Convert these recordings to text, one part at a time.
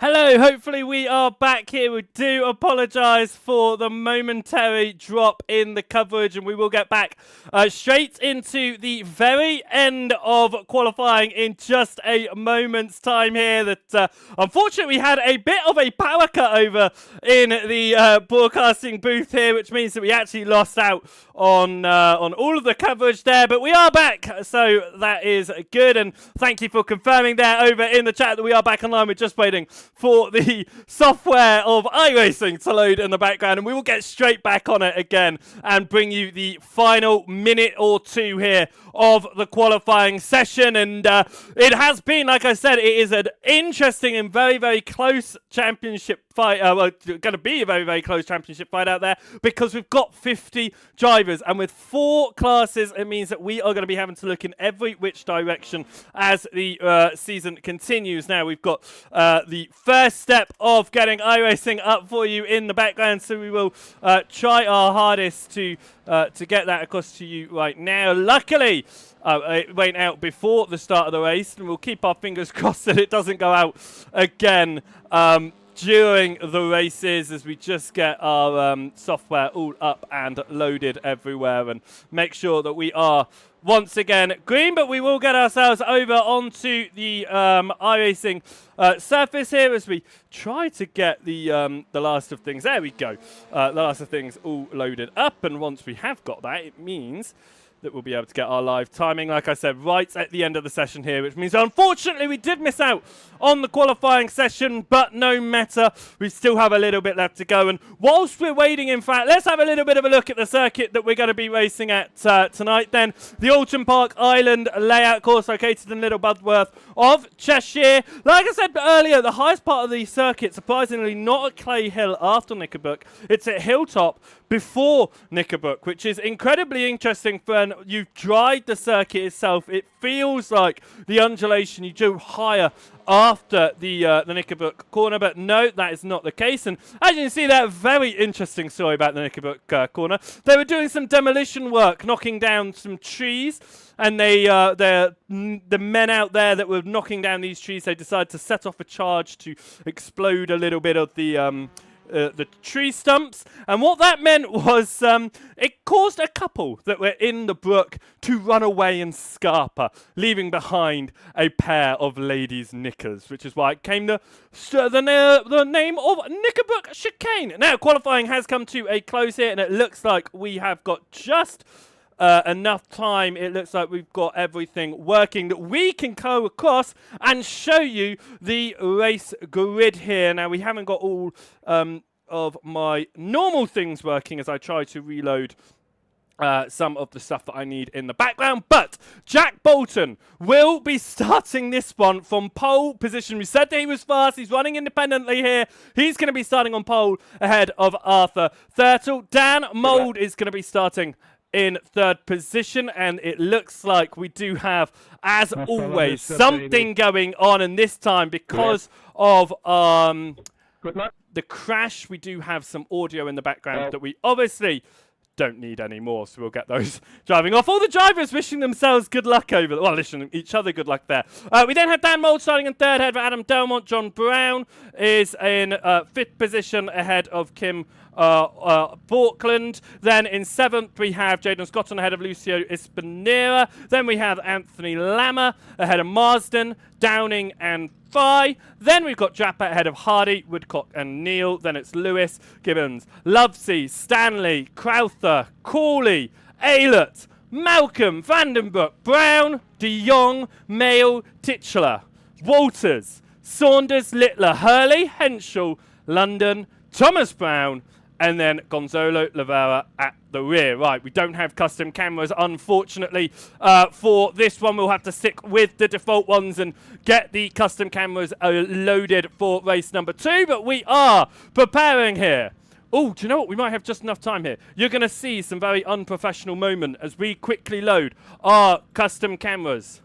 Hello, hopefully we are back here. We do apologise for the momentary drop in the coverage, and we will get back straight into the very end of qualifying in just a moment's time here. That unfortunately we had a bit of a power cut over in the broadcasting booth here, which means that we actually lost out on all of the coverage there, but we are back, so that is good, and thank you for confirming there over in the chat that we are back online. We're just waiting for the software of iRacing to load in the background, and we will get straight back on it again and bring you the final minute or two here of the qualifying session. And it has been, like I said, it is an interesting and very, very close championship fight. Going to be a very, very close championship fight out there, because we've got 50 drivers, and with 4 classes, it means that we are going to be having to look in every which direction as the season continues. Now, we've got the first step of getting iRacing up for you in the background, so we will try our hardest to get that across to you right now. Luckily, it went out before the start of the race, and we'll keep our fingers crossed that it doesn't go out again during the races, as we just get our software all up and loaded everywhere and make sure that we are once again green. But we will get ourselves over onto the iRacing surface here as we try to get the last of things. There we go. The last of things all loaded up, and once we have got that, it means that we'll be able to get our live timing, like I said, right at the end of the session here, which means unfortunately we did miss out on the qualifying session, but no matter, we still have a little bit left to go. And whilst we're waiting, in fact, let's have a little bit of a look at the circuit that we're going to be racing at tonight then. The Oulton Park Island layout course, located in Little Budworth of Cheshire. Like I said earlier, the highest part of the circuit, surprisingly not at Clay Hill after Knickerbock, it's at Hilltop before Knickerbock, which is incredibly interesting for when you've dried the circuit itself. It feels like the undulation you do higher after the Knickerbock corner, but no, that is not the case. And as you can see, that very interesting story about the Knickerbock corner. They were doing some demolition work, knocking down some trees, and the men out there that were knocking down these trees, they decided to set off a charge to explode a little bit of the tree stumps, and what that meant was it caused a couple that were in the brook to run away and scarper, leaving behind a pair of ladies' knickers, which is why it came the name of Knickerbock Chicane. Now, qualifying has come to a close here, and it looks like we have got just enough time. It looks like we've got everything working that we can go across and show you the race grid here. Now, we haven't got all of my normal things working as I try to reload some of the stuff that I need in the background, but Jack Bolton will be starting this one from pole position. We said that he was fast. He's running independently here. He's going to be starting on pole ahead of Arthur Thurtle. Dan Mould is going to be starting in third position, and it looks like we do have, as always, something going on, and this time because of the crash, we do have some audio in the background that we obviously don't need any more, so we'll get those driving off. All the drivers wishing themselves good luck over, well, wishing each other good luck there. We then have Dan Mould starting in third ahead of Adam Delmont. John Brown is in fifth position ahead of Kim Portland. Then in seventh we have Jaden Scotton ahead of Lucio Espinera. Then we have Anthony Lammer ahead of Marsden, Downing and Fry. Then we've got Jappa ahead of Hardy, Woodcock and Neal. Then it's Lewis, Gibbons, Lovesey, Stanley, Crowther, Cawley, Aylett, Malcolm, Vandenbroek, Brown, De Jong, Mail, Titchler, Walters, Saunders, Littler, Hurley, Henschel, London, Thomas Brown, and then Gonzalo Lavera at the rear. Right, we don't have custom cameras, unfortunately. For this one, we'll have to stick with the default ones and get the custom cameras loaded for race number 2, but we are preparing here. Oh, do you know what? We might have just enough time here. You're going to see some very unprofessional moment as we quickly load our custom cameras.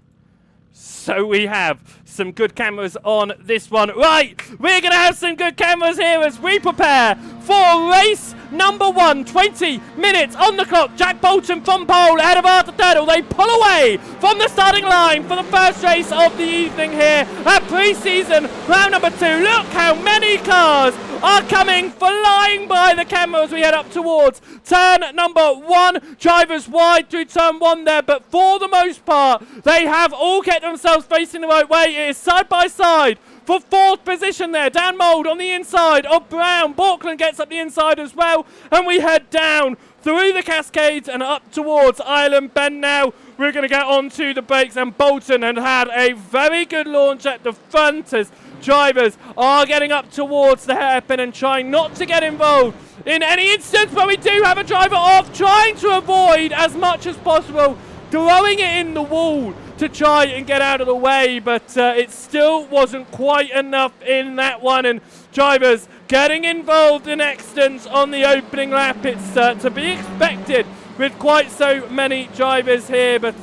So we have some good cameras on this one. Right, we're going to have some good cameras here as we prepare for race number 1. 20 minutes on the clock. Jack Bolton from pole ahead of Arthur Turtle. They pull away from the starting line for the first race of the evening here at pre-season round number 2. Look how many cars are coming flying by the camera as we head up towards turn number 1. Drivers wide through turn 1 there, but for the most part, they have all kept themselves facing the right way. It is side by side for 4th position there. Dan Mould on the inside of Brown. Borkland gets up the inside as well, and we head down through the Cascades and up towards Island Bend now. We're going to get onto the brakes, and Bolton had a very good launch at the front as drivers are getting up towards the hairpin and trying not to get involved in any instance, but we do have a driver off, trying to avoid as much as possible, throwing it in the wall to try and get out of the way, but it still wasn't quite enough in that one, and drivers getting involved in accidents on the opening lap. It's to be expected with quite so many drivers here, but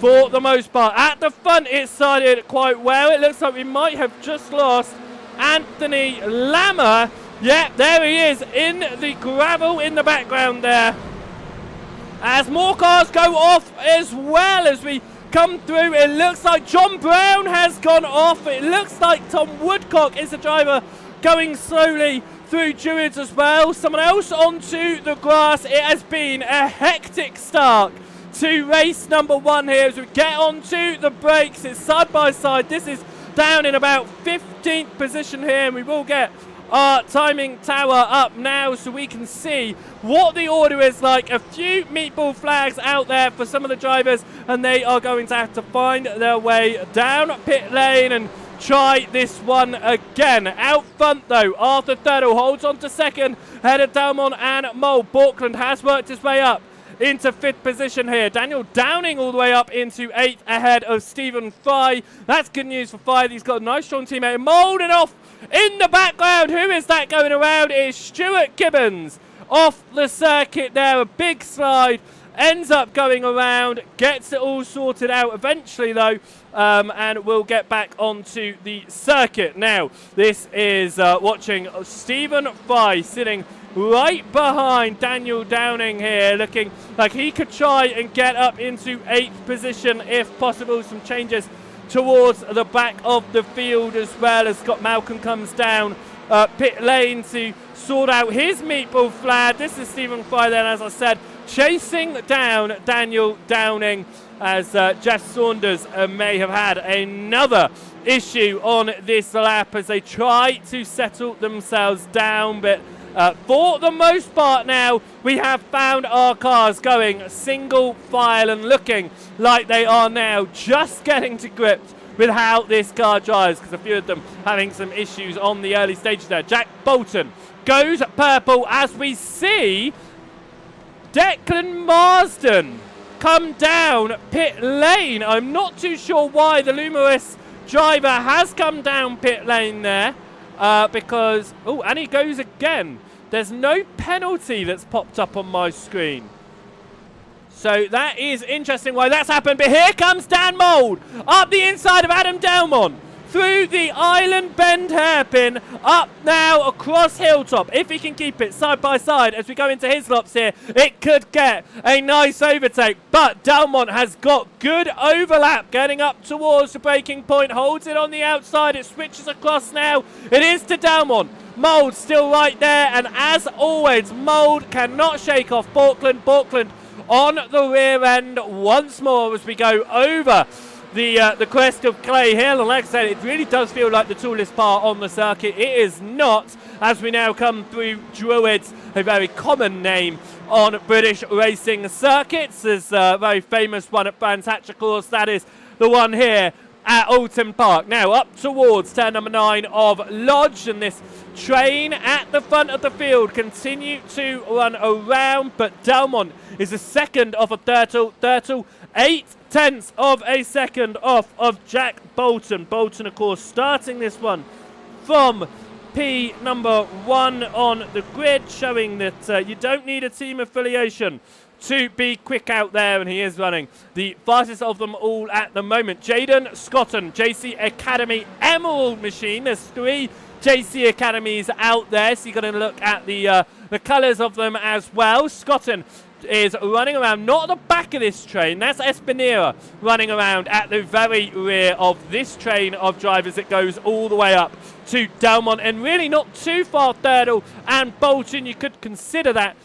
for the most part, at the front it started quite well. It looks like we might have just lost Anthony Lammer. Yeah, there he is in the gravel in the background there, as more cars go off as well as we come through. It looks like John Brown has gone off. It looks like Tom Woodcock is the driver going slowly through Jerez as well. Someone else onto the grass. It has been a hectic start to race number 1 here as we get onto the brakes. It's side by side. This is down in about 15th position here, and we will get our timing tower up now so we can see what the order is like. A few meatball flags out there for some of the drivers, and they are going to have to find their way down pit lane and try this one again. Out front though, Arthur Turtle holds on to 2nd, ahead of Dalmont and Mould. Borkland has worked his way up into 5th position here. Daniel Downing all the way up into 8th ahead of Stephen Fry. That's good news for Fry. He's got a nice strong teammate. Mould and off in the background. Who is that going around? It is Stuart Gibbons off the circuit there. A big slide. Ends up going around. Gets it all sorted out eventually though. And we'll get back onto the circuit. Now, this is watching Stephen Fry sitting right behind Daniel Downing here, looking like he could try and get up into 8th position if possible. Some changes towards the back of the field as well as Scott Malcolm comes down pit lane to sort out his meatball flag. This is Stephen Fry then, as I said, chasing down Daniel Downing as Jeff Saunders may have had another issue on this lap as they try to settle themselves down, but for the most part now, we have found our cars going single file and looking like they are now just getting to grips with how this car drives, because a few of them having some issues on the early stages there. Jack Bolton goes purple as we see Declan Marsden come down pit lane. I'm not too sure why the Lumerous driver has come down pit lane there because, oh, and he goes again. There's no penalty that's popped up on my screen. So that is interesting why that's happened. But here comes Dan Mould up the inside of Adam Delmont through the Island Bend hairpin, up now across Hilltop. If he can keep it side by side as we go into his laps here, it could get a nice overtake. But Delmont has got good overlap getting up towards the breaking point, holds it on the outside. It switches across now. It is to Delmont. Mould still right there, and as always, Mould cannot shake off Borkland. Borkland on the rear end once more as we go over the crest of Clay Hill, and like I said, it really does feel like the tallest part on the circuit. It is not, as we now come through Druids, a very common name on British racing circuits. There's a very famous one at Brands Hatch, of course, that is the one here at Oulton Park. Now up towards turn number 9 of Lodge, and this train at the front of the field continue to run around, but Delmont is a second off of Turtle. Turtle 0.8 of a second off of Jack Bolton. Bolton, of course, starting this one from P number 1 on the grid, showing that you don't need a team affiliation to be quick out there, and he is running the fastest of them all at the moment. Jaden Scotton, JC Academy Emerald Machine. There's 3 JC academies out there, so you're going to look at the colours of them as well. Scotton is running around, not at the back of this train. That's Espinera running around at the very rear of this train of drivers that goes all the way up to Delmont, and really not too far. Thurtle and Bolton, you could consider that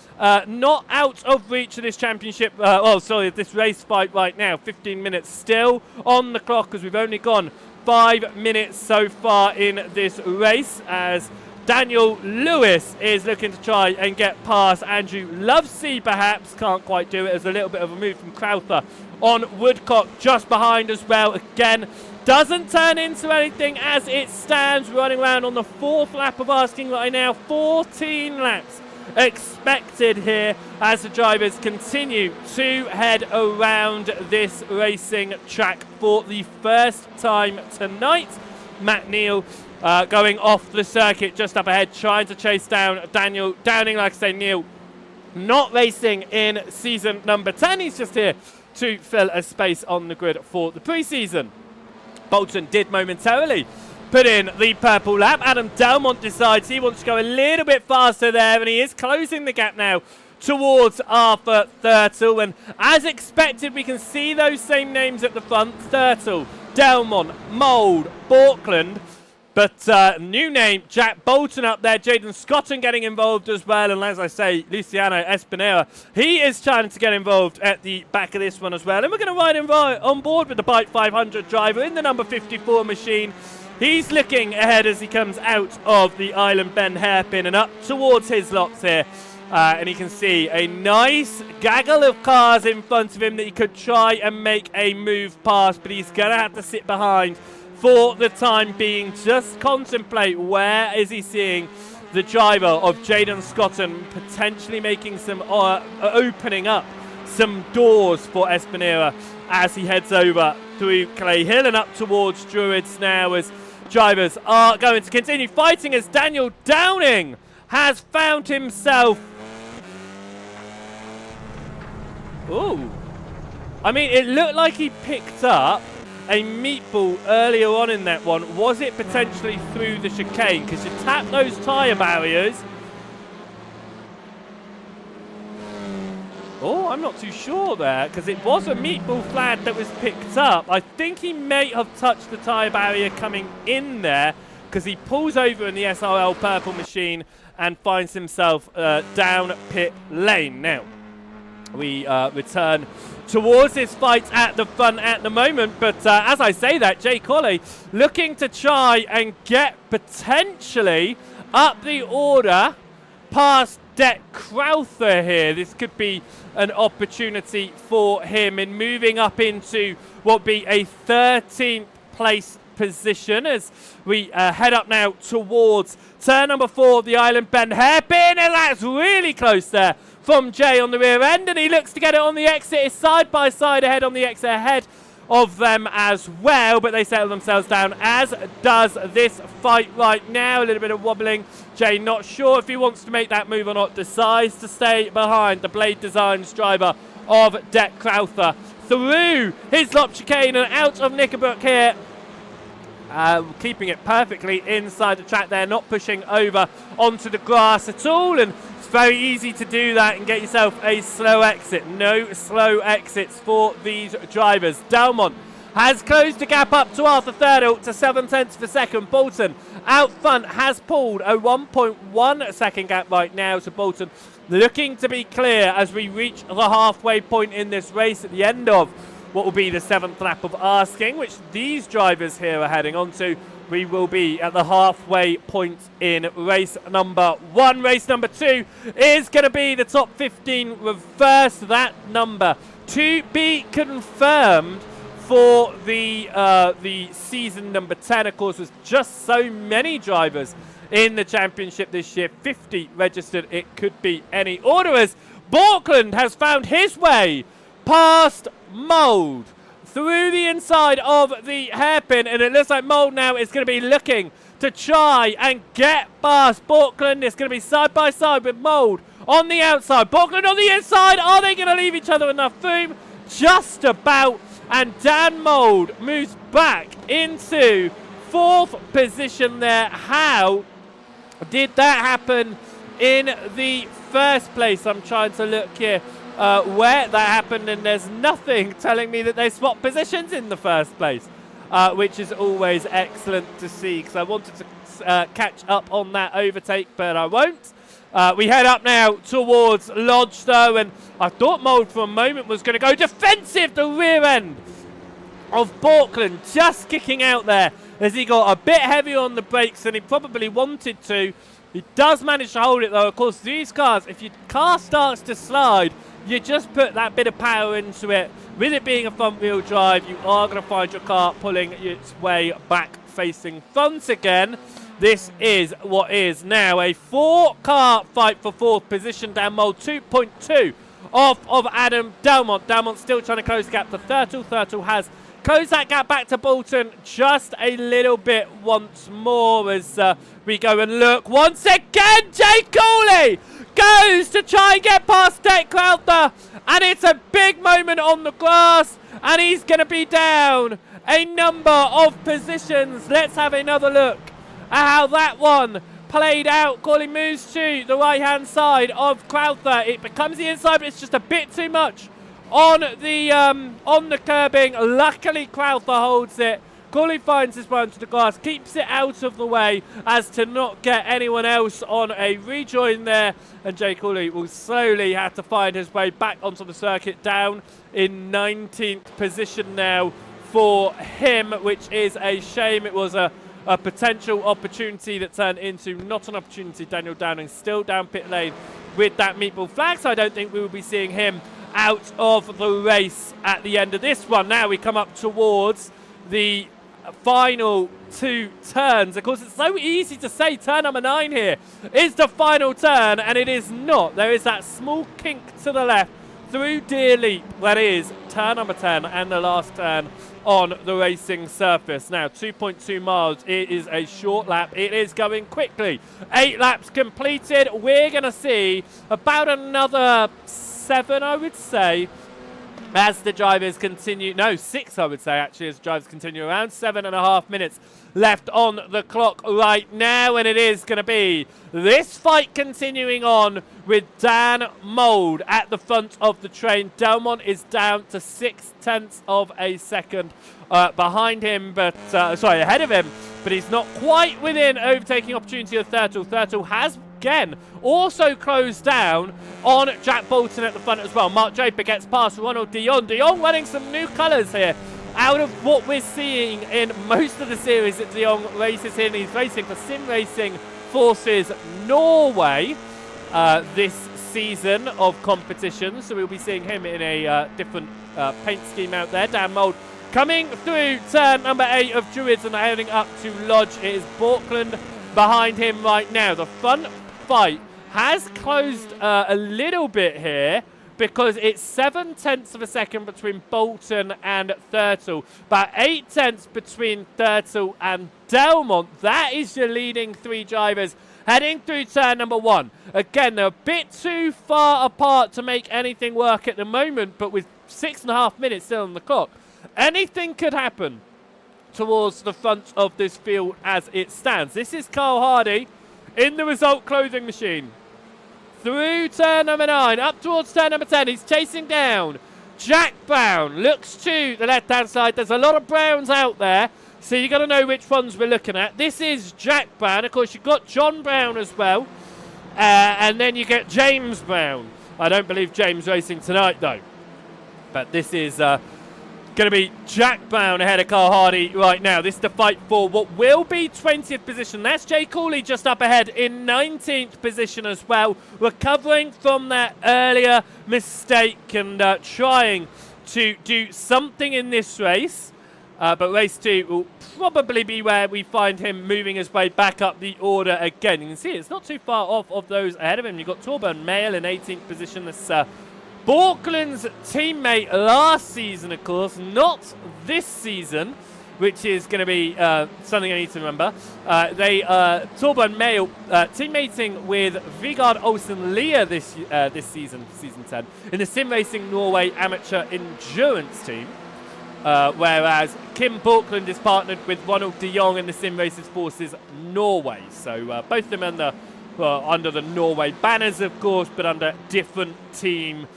not out of reach of this championship. This race fight right now. 15 minutes still on the clock, because we've only gone 5 minutes so far in this race, as Daniel Lewis is looking to try and get past Andrew Lovesey, perhaps. Can't quite do it. There's a little bit of a move from Crowther on Woodcock just behind as well. Again, doesn't turn into anything as it stands, running around on the 4th lap of asking right now. 14 laps expected here as the drivers continue to head around this racing track for the first time tonight. Matt Neal going off the circuit just up ahead, trying to chase down Daniel Downing. Like I say, Neal not racing in season number 10. He's just here to fill a space on the grid for the pre-season. Bolton did momentarily put in the purple lap. Adam Delmont decides he wants to go a little bit faster there, and he is closing the gap now towards Arthur Thurtle. And as expected, we can see those same names at the front: Thurtle, Delmont, Mould, Borkland. But new name, Jack Bolton up there. Jaden Scotton getting involved as well. And as I say, Luciano Espinera, he is trying to get involved at the back of this one as well. And we're going to ride on board with the Bike 500 driver in the number 54 machine. He's looking ahead as he comes out of the Island Bend hairpin and up towards his lots here. And he can see a nice gaggle of cars in front of him that he could try and make a move past. But he's going to have to sit behind for the time being. Just contemplate, where is he seeing the driver of Jaden Scotton potentially making some opening up some doors for Espinera as he heads over through Clay Hill and up towards Druids now, as drivers are going to continue fighting, as Daniel Downing has found himself. Ooh, I mean, it looked like he picked up a meatball earlier on in that one. Was it potentially through the chicane? Because you tap those tyre barriers. Oh, I'm not too sure there, because it was a meatball flag that was picked up. I think he may have touched the tyre barrier coming in there, because he pulls over in the SRL purple machine and finds himself down pit lane. Now, we return towards this fight at the front at the moment, but as I say that, Jay Colley looking to try and get potentially up the order past Det Crowther here. This could be an opportunity for him in moving up into what would be a 13th place position as we head up now towards turn number 4 of the Island Bend hairpin, and that's really close there from Jay on the rear end, and he looks to get it on the exit. It's side by side ahead on the exit ahead of them as well, but they settle themselves down, as does this fight right now. A little bit of wobbling. Jay not sure if he wants to make that move or not, decides to stay behind the Blade Designs driver of Det Crowther through his lop chicane and out of Knickerbrook here. Keeping it perfectly inside the track there, not pushing over onto the grass at all, and it's very easy to do that and get yourself a slow exit. No slow exits for these drivers. Delmont has closed the gap up to Arthur Thurtle to 7/10 of a second. Bolton out front has pulled a 1.1 second gap right now to Bolton, looking to be clear as we reach the halfway point in this race at the end of what will be the 7th lap of asking, which these drivers here are heading on to. We will be at the halfway point in race number 1. Race number 2 is going to be the top 15 reverse. That number to be confirmed for the season number 10. Of course, there's just so many drivers in the championship this year. 50 registered. It could be any order, as Borkland has found his way past Mould through the inside of the hairpin, and it looks like Mould now is going to be looking to try and get past Borkland. It's going to be side by side with Mould on the outside, Borkland on the inside. Are they going to leave each other enough room? Just about, and Dan Mould moves back into 4th position there. How did that happen in the first place? I'm trying to look here where that happened, and there's nothing telling me that they swapped positions in the first place, which is always excellent to see, because I wanted to catch up on that overtake, but I won't. We head up now towards Lodge, though, and I thought Mould for a moment was going to go defensive. The rear end of Borkland just kicking out there as he got a bit heavier on the brakes than he probably wanted to. He does manage to hold it, though. Of course, these cars, if your car starts to slide, you just put that bit of power into it. With it being a front-wheel drive, you are going to find your car pulling its way back facing front again. This is what is now a 4-car fight for 4th position. Dan Mould 2.2 off of Adam Delmont. Delmont still trying to close the gap to Thurtle. Thurtle has closed that gap back to Bolton just a little bit once more as we go and look once again. Jay Cooley goes to try and get past Dick Crowther, and it's a big moment on the grass, and he's going to be down a number of positions. Let's have another look at how that one played out. Cooley moves to the right-hand side of Crowther. It becomes the inside, but it's just a bit too much on the curbing. Luckily, Crowther holds it. Cooley finds his way onto the grass, keeps it out of the way as to not get anyone else on a rejoin there. And Jay Cooley will slowly have to find his way back onto the circuit, down in 19th position now for him, which is a shame. It was a potential opportunity that turned into not an opportunity. Daniel Downing still down pit lane with that meatball flag, so I don't think we will be seeing him out of the race at the end of this one. Now we come up towards the final 2 turns. Of course, it's so easy to say turn number 9 here is the final turn, and it is not. There is that small kink to the left through Deer Leap. That is turn number 10 and the last turn on the racing surface. Now 2.2 miles. It is a short lap. It is going quickly. 8 laps completed. We're going to see about another 7, I would say, as the drivers continue. No, 6, I would say, actually, as the drivers continue. Around 7.5 minutes left on the clock right now, and it is going to be this fight continuing on with Dan Mould at the front of the train. Delmont is down to 0.6 of a second behind him, but ahead of him, but he's not quite within overtaking opportunity of Thurtle. Thurtle has again also closed down on Jack Bolton at the front as well. Mark Draper gets past Ronald de Jong. De Jong running some new colours here out of what we're seeing in most of the series that de Jong races in. He's racing for Sim Racing Forces Norway this season of competition, so we'll be seeing him in a different paint scheme out there. Dan Mould coming through turn number 8 of Jerez and heading up to Lodge. It is Borkland behind him right now. The front fight has closed a little bit here, because it's 0.7 of a second between Bolton and Thurtle. About 0.8 between Thurtle and Delmont. That is your leading 3 drivers heading through turn number 1. Again, they're a bit too far apart to make anything work at the moment, but with 6.5 minutes still on the clock, anything could happen towards the front of this field as it stands. This is Carl Hardy in the result clothing machine. Through turn number 9, up towards turn number 10. He's chasing down Jack Brown. Looks to the left-hand side. There's a lot of Browns out there, so you got to know which ones we're looking at. This is Jack Brown. Of course, you've got John Brown as well, and then you get James Brown. I don't believe James racing tonight, though. But this is going to be Jack Brown ahead of Carl Hardy right now. This is the fight for what will be 20th position. That's Jay Cooley just up ahead in 19th position as well, recovering from that earlier mistake and trying to do something in this race. But race 2 will probably be where we find him moving his way back up the order again. You can see it's not too far off of those ahead of him. You've got Torburn Mail in 18th position. This Borkland's teammate last season, of course, not this season, which is going to be something I need to remember. Torburn Mail teammating with Vigard Olsen Lear this season, season 10, in the Sim Racing Norway Amateur Endurance Team. whereas Kim Borkland is partnered with Ronald de Jong in the Sim Racers Forces Norway. So both of them under the Norway banners, of course, but under different team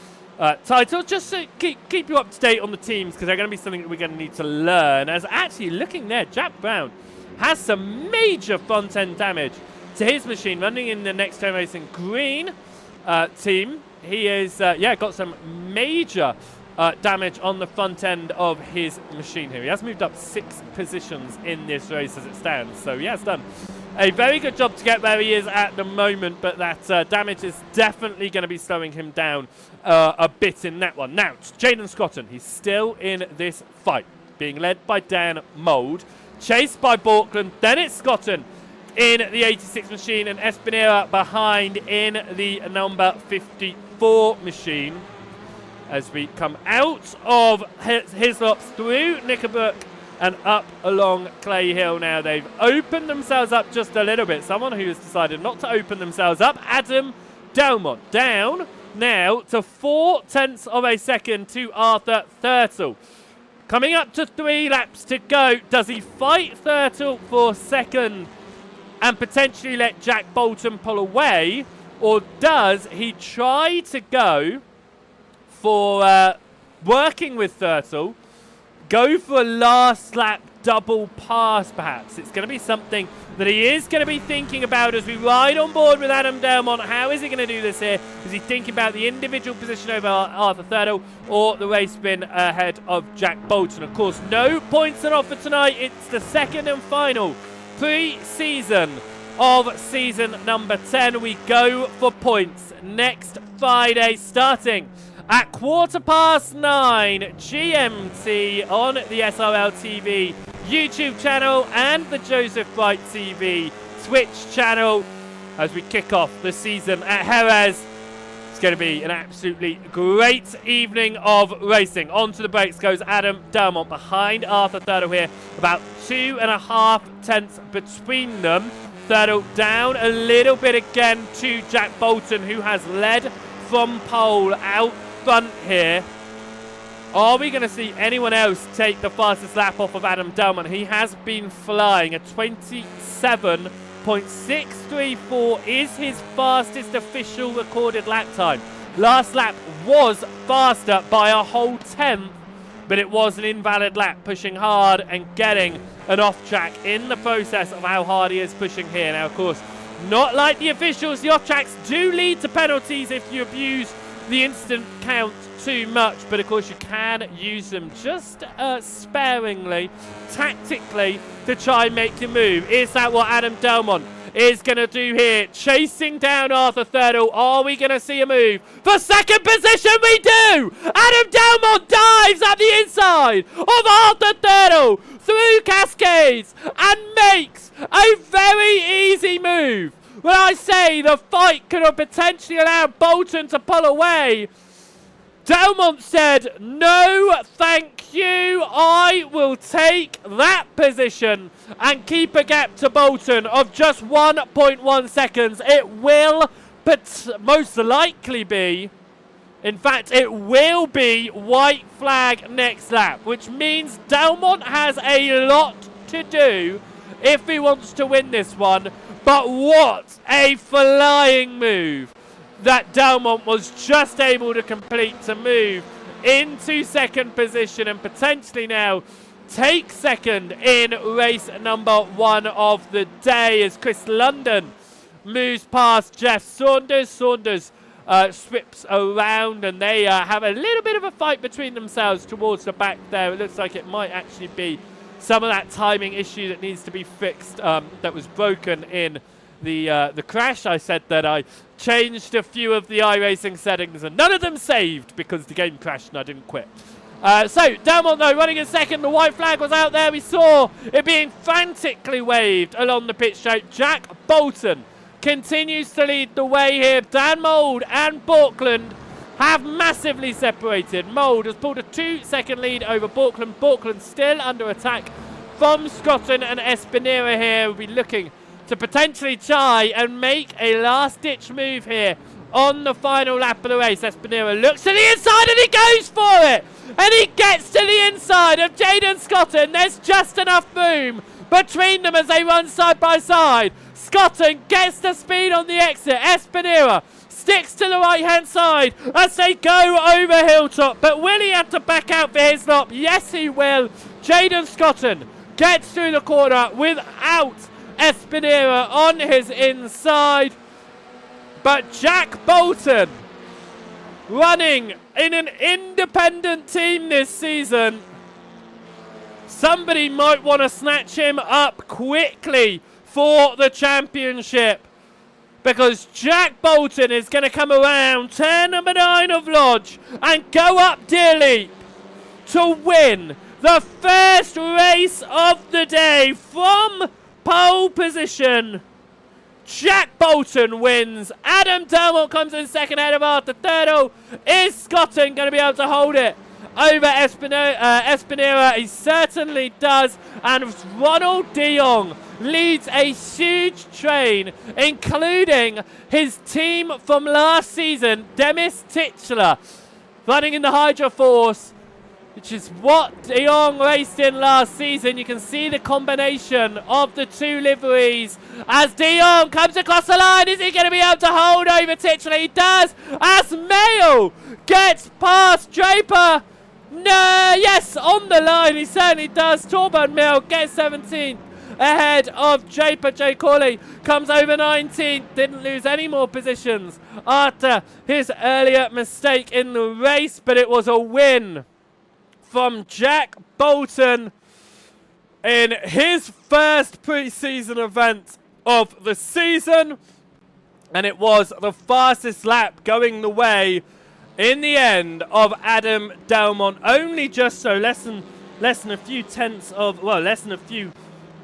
titles. Just to keep you up to date on the teams, because they're going to be something that we're going to need to learn. As actually looking there, Jack Brown has some major front-end damage to his machine, running in the Next Gen Racing Green team. He is, got some major damage on the front end of his machine here. He has moved up 6 positions in this race as it stands. So he has done a very good job to get where he is at the moment, but that damage is definitely going to be slowing him down a bit in that one. Now, it's Jaden Scotton. He's still in this fight, being led by Dan Mould, chased by Borkland. Then it's Scotton in the 86 machine, and Espinera behind in the number 54 machine. As we come out of Hislops through Knickerbrook and up along Clay Hill now. They've opened themselves up just a little bit. Someone who has decided not to open themselves up, Adam Delmont, down now to 0.4 of a second to Arthur Thurtle. Coming up to 3 laps to go. Does he fight Thurtle for second and potentially let Jack Bolton pull away? Or does he try to go for working with Thurtle, go for a last lap double pass perhaps? It's going to be something that he is going to be thinking about as we ride on board with Adam Delmont. How is he going to do this here? Is he thinking about the individual position over Arthur Thurtle or the race win ahead of Jack Bolton? Of course, no points on offer tonight. It's the second and final pre-season of season number 10. We go for points next Friday, starting at 9:15 GMT on the SRL TV YouTube channel and the Joseph Wright TV Twitch channel as we kick off the season at Jerez. It's going to be an absolutely great evening of racing. Onto the brakes goes Adam Delmont behind Arthur Thurtle here. About 2.5 tenths between them. Thurtle down a little bit again to Jack Bolton, who has led from pole out front here. Are we going to see anyone else take the fastest lap off of Adam Delmont? He has been flying. A 27.634 is his fastest official recorded lap time. Last lap was faster by a whole tenth, but it was an invalid lap, pushing hard and getting an off track in the process of how hard he is pushing here. Now, of course, not like the officials, the off tracks do lead to penalties if you abuse the instant count too much, but of course you can use them just sparingly, tactically, to try and make your move. Is that what Adam Delmont is going to do here? Chasing down Arthur Thurtle. Are we going to see a move for second position? We do! Adam Delmont dives at the inside of Arthur Thurtle through Cascades and makes a very easy move. When I say the fight could have potentially allowed Bolton to pull away, Delmont said, no, thank you. I will take that position and keep a gap to Bolton of just 1.1 seconds. It will most likely be, in fact, it will be white flag next lap, which means Delmont has a lot to do if he wants to win this one. But what a flying move that Delmont was just able to complete to move into second position and potentially now take second in race number 1 of the day as Chris London moves past Jeff Saunders. Saunders swips around and they have a little bit of a fight between themselves towards the back there. It looks like it might actually be some of that timing issue that needs to be fixed that was broken in the crash. I said that I changed a few of the iRacing settings and none of them saved because the game crashed and I didn't quit. So Delmont though running in second. The white flag was out there. We saw it being frantically waved along the pit straight. Jack Bolton continues to lead the way here. Dan Mould and Borkland have massively separated. Mould has pulled a 2-second lead over Borkland. Borkland still under attack from Scotton and Espinera here. We'll be looking to potentially try and make a last-ditch move here on the final lap of the race. Espinera looks to the inside and he goes for it! and he gets to the inside of Jaden Scotton. There's just enough room between them as they run side by side. Scotton gets the speed on the exit. Espinera sticks to the right hand side as they go over Hilltop, but will he have to back out for his lap? Yes, he will. Jaden Scotton gets through the corner without Espinera on his inside, but Jack Bolton, running in an independent team this season, somebody might want to snatch him up quickly for the championship, because Jack Bolton is going to come around, turn number 9 of Lodge, and go up Deer Leap to win the first race of the day from pole position. Jack Bolton wins. Adam Delmont comes in second ahead of Arthur Thurdle. Is Scotton going to be able to hold it over Espinera? He certainly does. And Ronald de Jong leads a huge train, including his team from last season, Demis Titchler, running in the Hydra Force, which is what de Jong raced in last season. You can see the combination of the two liveries as de Jong comes across the line. Is he going to be able to hold over Titchler? He does, as Mayo gets past Draper. No, yes, on the line, he certainly does. Torburn Mill gets 17th ahead of Draper. Jay Corley comes over 19th. Didn't lose any more positions after his earlier mistake in the race, but it was a win from Jack Bolton in his first pre-season event of the season, and it was the fastest lap going the way in the end of Adam Delmont. Only just so, less than a few tenths of, well, less than a few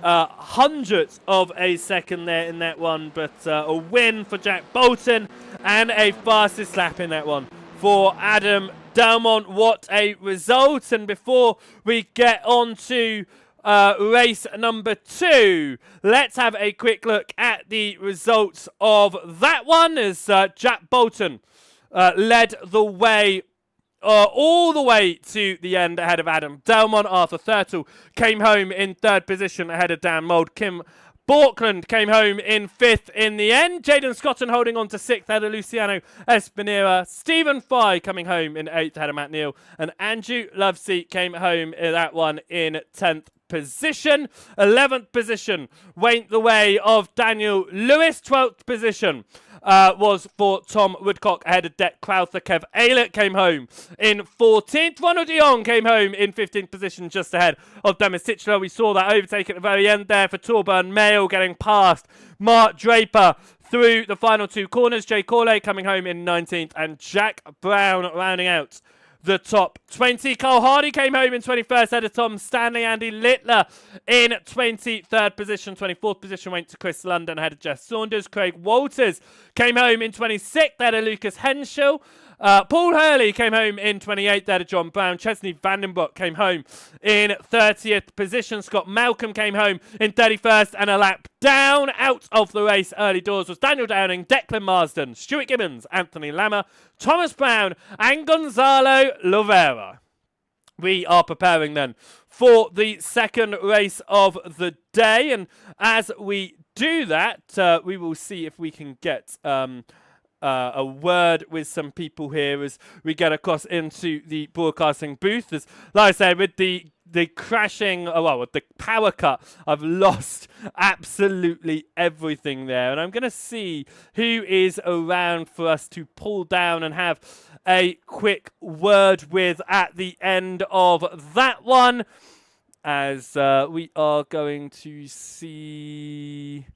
hundredths of a second there in that one, but a win for Jack Bolton and a fastest lap in that one for Adam Delmont. What a result. And before we get on to race number 2, let's have a quick look at the results of that one, as Jack Bolton led the way all the way to the end ahead of Adam Delmont. Arthur Thurtle came home in 3rd position ahead of Dan Mould. Kim Borkland came home in 5th in the end. Jaden Scotton holding on to 6th ahead of Luciano Espinera. Stephen Fry coming home in 8th ahead of Matt Neal. And Andrew Lovesey came home in that one in 10th position. 11th position went the way of Daniel Lewis. 12th position was for Tom Woodcock ahead of Dec Crowther. Kev Aylett came home in 14th. Ronald de Jong came home in 15th position, just ahead of Demis Titchler. We saw that overtake at the very end there for Torburn Mail, getting past Mark Draper through the final 2 corners. Jay Corley coming home in 19th, and Jack Brown rounding out the top 20. Cole Hardy came home in 21st ahead of Tom Stanley. Andy Littler in 23rd position. 24th position went to Chris London ahead of Jeff Saunders. Craig Walters came home in 26th ahead of Lucas Henschel. Paul Hurley came home in 28th ahead of John Brown. Chesney Vandenbroek came home in 30th position. Scott Malcolm came home in 31st, and a lap down out of the race early doors was Daniel Downing, Declan Marsden, Stuart Gibbons, Anthony Lammer, Thomas Brown and Gonzalo Lovera. We are preparing then for the second race of the day, and as we do that, we will see if we can get a word with some people here as we get across into the broadcasting booth. As, like I said, with the crashing, with the power cut, I've lost absolutely everything there. And I'm going to see who is around for us to pull down and have a quick word with at the end of that one, as we are going to see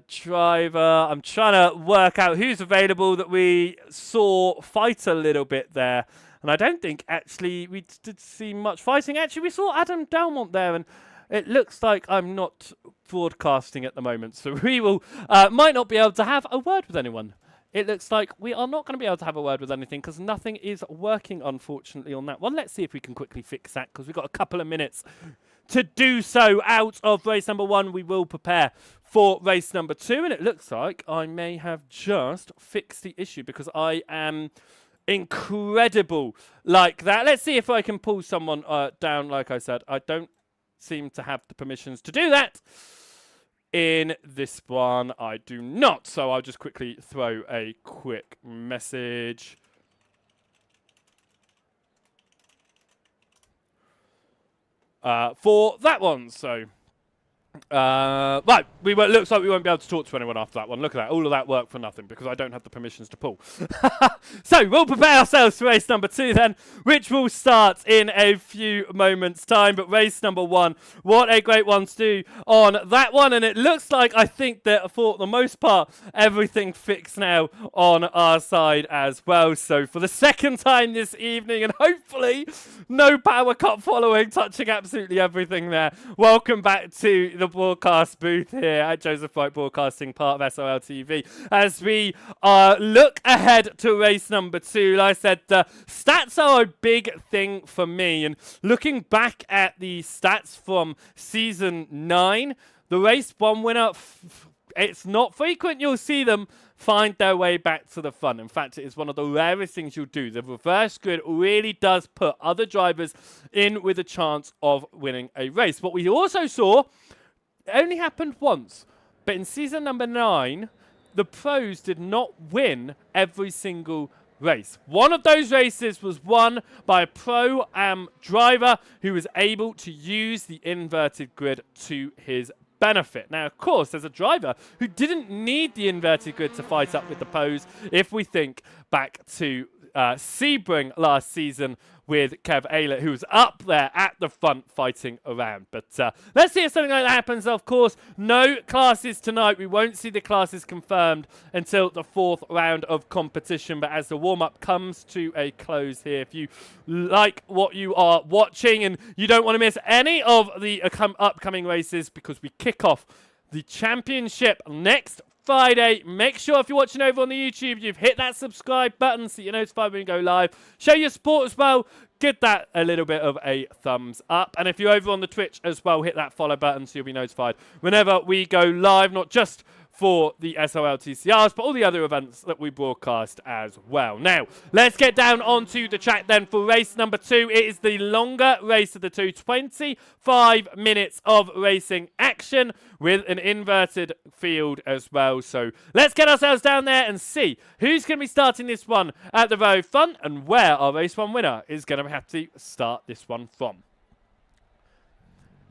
driver. I'm trying to work out who's available that we saw fight a little bit there. And I don't think actually we did see much fighting. Actually, we saw Adam Delmont there, and it looks like I'm not broadcasting at the moment. So we will might not be able to have a word with anyone. It looks like we are not going to be able to have a word with anything because nothing is working, unfortunately, on that one. Let's see if we can quickly fix that, because we've got a couple of minutes to do so out of race number 1. We will prepare for race number 2, and it looks like I may have just fixed the issue, because I am incredible like that. Let's see if I can pull someone down. Like I said, I don't seem to have the permissions to do that. In this one, I do not. So I'll just quickly throw a quick message. For that one. So, right, looks like we won't be able to talk to anyone after that one. Look at that. All of that work for nothing because I don't have the permissions to pull. So we'll prepare ourselves for race number 2 then, which will start in a few moments' time. But race number 1, what a great one to do on that one. And it looks like, I think that for the most part, everything fixed now on our side as well. So for the second time this evening, and hopefully no power cut following, touching absolutely everything there. Welcome back to the broadcast booth here at Joseph Wright Broadcasting, part of SRL TV, as we look ahead to race number 2. Like I said, stats are a big thing for me, and looking back at the stats from season 9, the race 1 winner, it's not frequent you'll see them find their way back to the front. In fact, it is one of the rarest things you'll do. The reverse grid really does put other drivers in with a chance of winning a race. What we also saw, it only happened once, but in season number 9, the pros did not win every single race. One of those races was won by a pro-am driver who was able to use the inverted grid to his benefit. Now, of course, there's a driver who didn't need the inverted grid to fight up with the pros. If we think back to Sebring last season with Kev Aylett, who was up there at the front fighting around. But let's see if something like that happens. Of course, no classes tonight. We won't see the classes confirmed until the 4th round of competition. But as the warm-up comes to a close here, if you like what you are watching and you don't want to miss any of the upcoming races, because we kick off the championship next Friday. Make sure if you're watching over on the YouTube, you've hit that subscribe button so you're notified when we go live. Show your support as well. Give that a little bit of a thumbs up. And if you're over on the Twitch as well, hit that follow button so you'll be notified whenever we go live, not just for the SRL TCRs, but all the other events that we broadcast as well. Now, let's get down onto the track then for race number 2. It is the longer race of the 2, 25 minutes of racing action with an inverted field as well. So let's get ourselves down there and see who's going to be starting this one at the very front and where our race 1 winner is going to have to start this one from.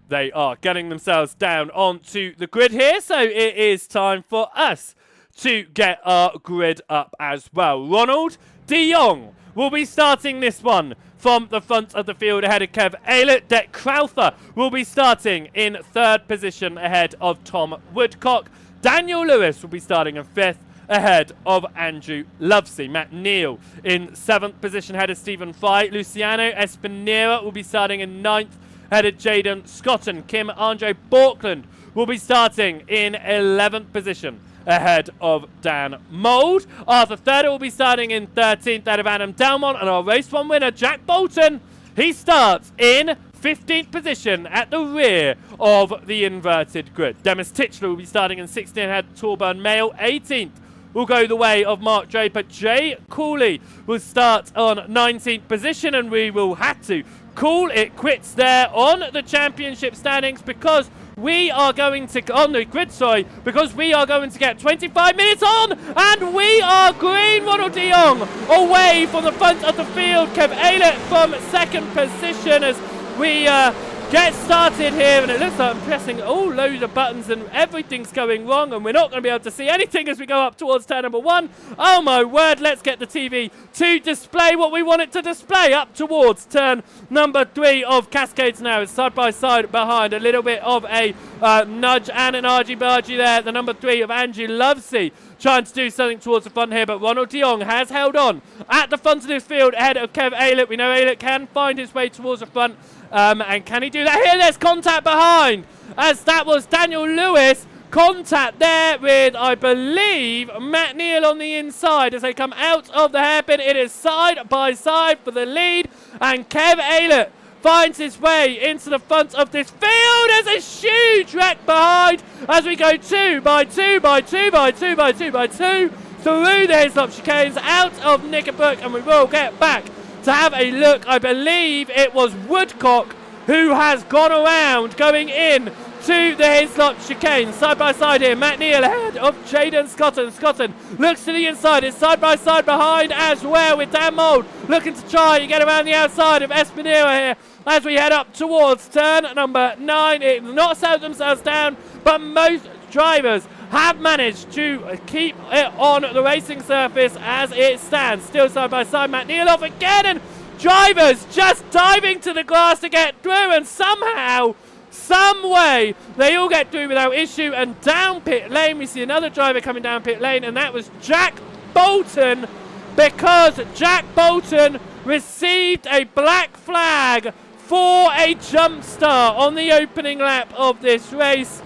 They are getting themselves down onto the grid here, so it is time for us to get our grid up as well. Ronald de Jong will be starting this one from the front of the field ahead of Kev Aylett. Dec Crowther will be starting in 3rd position ahead of Tom Woodcock. Daniel Lewis will be starting in 5th ahead of Andrew Lovesey. Matt Neal in 7th position ahead of Stephen Fry. Luciano Espinera will be starting in 9th ahead of Jaden Scotton. Kim Andre Borkland will be starting in 11th position ahead of Dan Mould. Arthur Thurder will be starting in 13th ahead of Adam Delmont. And our race 1 winner, Jack Bolton, he starts in 15th position at the rear of the inverted grid. Demis Titchler will be starting in 16th ahead of Torburn Mail. 18th will go the way of Mark Draper. Jay Cooley will start on 19th position, and we will have to call it quits there on the championship standings because we are going to, on the grid, because we are going to get 25 minutes on, and we are green. Ronald de Jong away from the front of the field. Kev Aylett from 2nd position as we get started here, and it looks like I'm pressing all loads of buttons and everything's going wrong, and we're not going to be able to see anything as we go up towards turn number 1. Oh my word, let's get the TV to display what we want it to display up towards turn number 3 of Cascades now. It's side by side behind, a little bit of a nudge and an argy-bargy there. The number 3 of Andrew Lovesey trying to do something towards the front here, but Ronald de Jong has held on at the front of this field ahead of Kev Aylett. We know Aylett can find his way towards the front. And can he do that here? There's contact behind, as that was Daniel Lewis. Contact there with, I believe, Matt Neal on the inside as they come out of the hairpin. It is side by side for the lead, and Kev Aylett finds his way into the front of this field. There's a huge wreck behind as we go 2 by 2 by 2 by 2 by 2 by 2. through the Hislop chicanes, out of Knickerbock, and we will get back to have a look. I believe it was Woodcock who has gone around going in to the Hislop chicane. Side by side here, Matt Neal ahead of Jaden Scotton. Scotton looks to the inside, it's side by side behind as well with Dan Mould looking to try and get around the outside of Espinera here as we head up towards turn number 9. It not settled themselves down, but most drivers have managed to keep it on the racing surface as it stands. Still side by side, Matt Neal off again, and drivers just diving to the glass to get through, and somehow, some way, they all get through without issue. And down pit lane, we see another driver coming down pit lane, and that was Jack Bolton, because Jack Bolton received a black flag for a jump start on the opening lap of this race,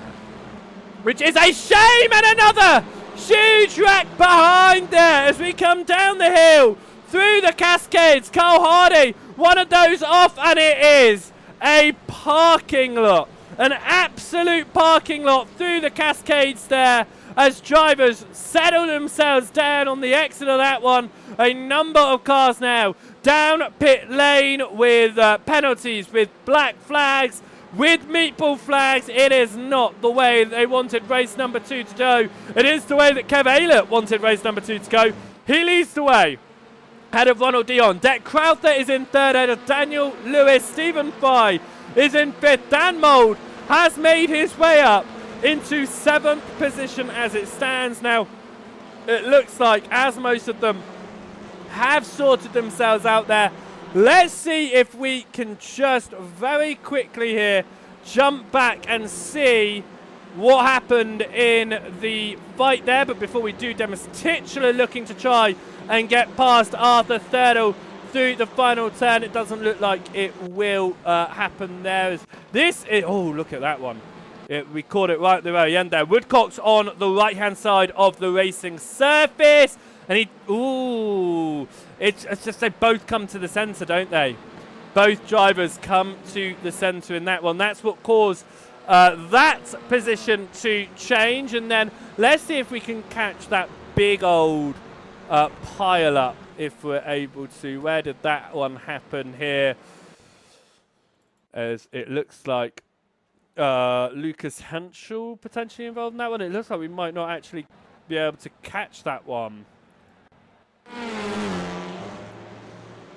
which is a shame. And another huge wreck behind there as we come down the hill through the Cascades. Carl Hardy, one of those off, and it is a parking lot, an absolute parking lot through the Cascades there as drivers settle themselves down on the exit of that one. A number of cars now down pit lane with penalties, with black flags, with meatball flags. It is not the way they wanted race number 2 to go. It is the way that Kev Aylett wanted race number 2 to go. He leads the way ahead of Ronald Dion. Deck Crowther is in third ahead of Daniel Lewis. Stephen Fry is in fifth. Dan Mould has made his way up into 7th position as it stands. Now, it looks like, as most of them have sorted themselves out there, let's see if we can just very quickly here jump back and see what happened in the fight there. But before we do, Demis Titular looking to try and get past Arthur Thurdle through the final turn. It doesn't look like it will happen there. Oh, look at that one. We caught it right at the very end there. Woodcock's on the right-hand side of the racing surface. And it's just they both come to the centre, don't they? Both drivers come to the centre in that one. That's what caused that position to change. And then let's see if we can catch that big old pile up if we're able to. Where did that one happen here? As it looks like Lucas Henschel potentially involved in that one. It looks like we might not actually be able to catch that one.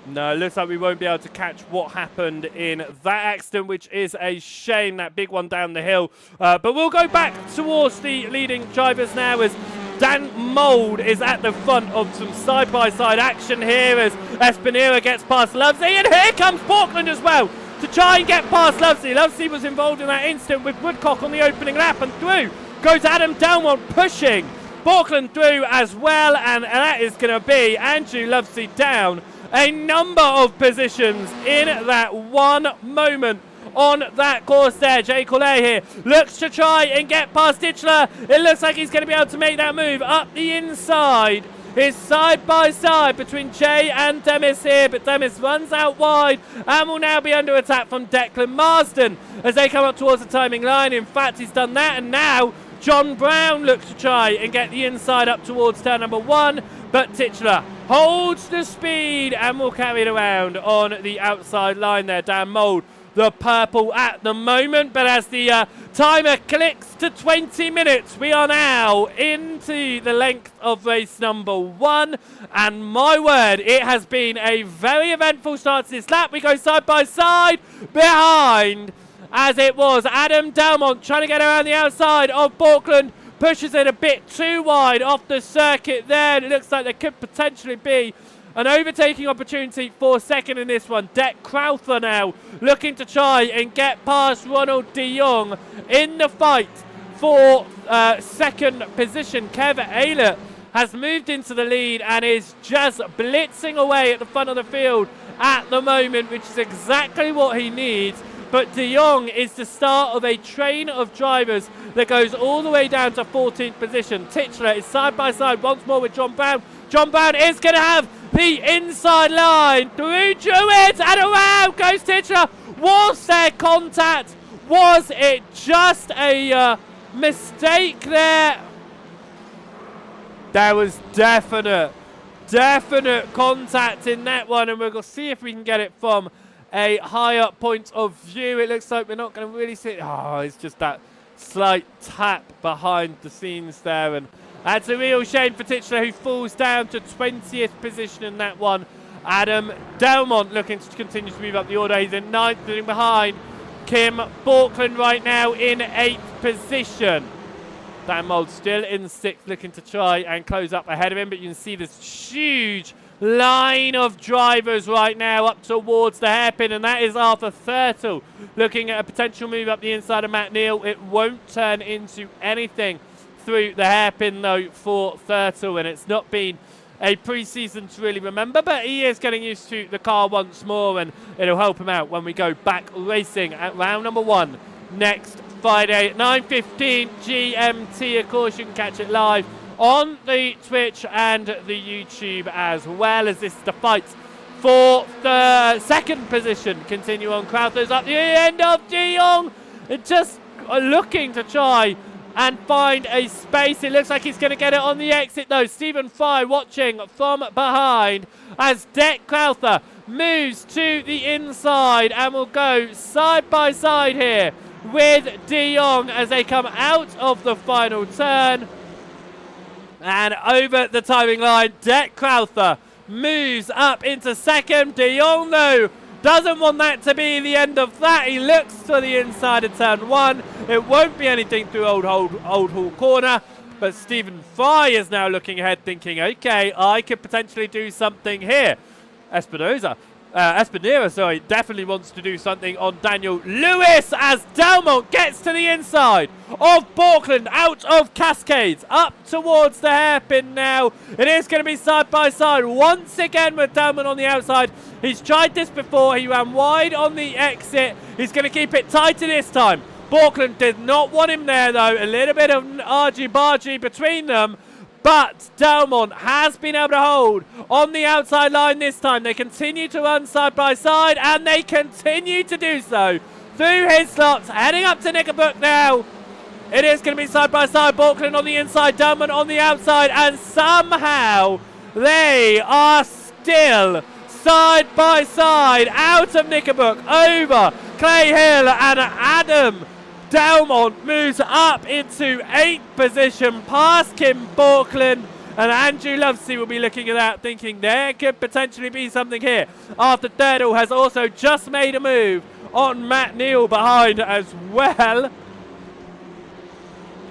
No, it looks like we won't be able to catch what happened in that accident, which is a shame, that big one down the hill. But we'll go back towards the leading drivers now as Dan Mould is at the front of some side-by-side action here as Espinera gets past Lovesley. And here comes Portland as well to try and get past Lovesley. Lovesley was involved in that incident with Woodcock on the opening lap, and through goes Adam Downward pushing Portland through as well, and that is going to be Andrew Lovesley down a number of positions in that one moment on that course there. Jay Collet here looks to try and get past Titular. It looks like he's going to be able to make that move up the inside. It's side by side between Jay and Demis here, but Demis runs out wide and will now be under attack from Declan Marsden as they come up towards the timing line. In fact, he's done that, and now John Brown looks to try and get the inside up towards turn number 1, but Titular holds the speed and will carry it around on the outside line there. Dan Mould, the purple at the moment, but as the timer clicks to 20 minutes, we are now into the length of race number 1, and my word, it has been a very eventful start to this lap. We go side by side behind, as it was Adam Dalmont trying to get around the outside of Portland, pushes it a bit too wide off the circuit there, and it looks like there could potentially be an overtaking opportunity for second in this one. Deck Crowther now looking to try and get past Ronald de Jong in the fight for second position. Kev Aylett has moved into the lead and is just blitzing away at the front of the field at the moment, which is exactly what he needs. But de Jong is the start of a train of drivers that goes all the way down to 14th position. Titular is side by side once more with John Brown. John Brown is going to have the inside line through Jerez, and around goes Titular. Was there contact? Was it just a mistake there? There was definite contact in that one, and we'll see if we can get it from a higher point of view. It looks like we're not going to really see it. Oh, it's just that slight tap behind the scenes there, and that's a real shame for Titchener, who falls down to 20th position in that one. Adam Delmont looking to continue to move up the order. He's in 9th, sitting behind Kim Borkland right now in 8th position. Dan Mould still in 6th, looking to try and close up ahead of him, but you can see this huge line of drivers right now up towards the hairpin, and that is Arthur Thurtle looking at a potential move up the inside of Matt Neal. It won't turn into anything through the hairpin though for Thurtle, and it's not been a pre-season to really remember, but he is getting used to the car once more, and it'll help him out when we go back racing at round number 1 next Friday at 9:15 GMT. Of course, you can catch it live on the Twitch and the YouTube, as well as this is the fight for the 2nd position. Continue on. Crowther's up the end of De Jong, just looking to try and find a space. It looks like he's going to get it on the exit though. Stephen Fry watching from behind as Dec Crowther moves to the inside and will go side by side here with De Jong as they come out of the final turn. And over the timing line, Dec Crowther moves up into 2nd. De Jong, though, doesn't want that to be the end of that. He looks to the inside of turn 1. It won't be anything through Old Hall Corner. But Stephen Fry is now looking ahead thinking, okay, I could potentially do something here. Espinera, definitely wants to do something on Daniel Lewis as Delmont gets to the inside of Borkland, out of Cascades, up towards the hairpin now. It is going to be side by side once again with Delmont on the outside. He's tried this before. He ran wide on the exit. He's going to keep it tighter this time. Borkland did not want him there, though. A little bit of argy-bargy between them. But Delmont has been able to hold on the outside line this time. They continue to run side by side, and they continue to do so through his slots. Heading up to Knickerbook now. It is going to be side by side. Borkland on the inside, Delmont on the outside, and somehow they are still side by side out of Knickerbook over Clay Hill, and Adam Delmont moves up into 8th position past Kim Borkland, and Andrew Lovesey will be looking at that thinking there could potentially be something here. After Thurtle has also just made a move on Matt Neal behind as well,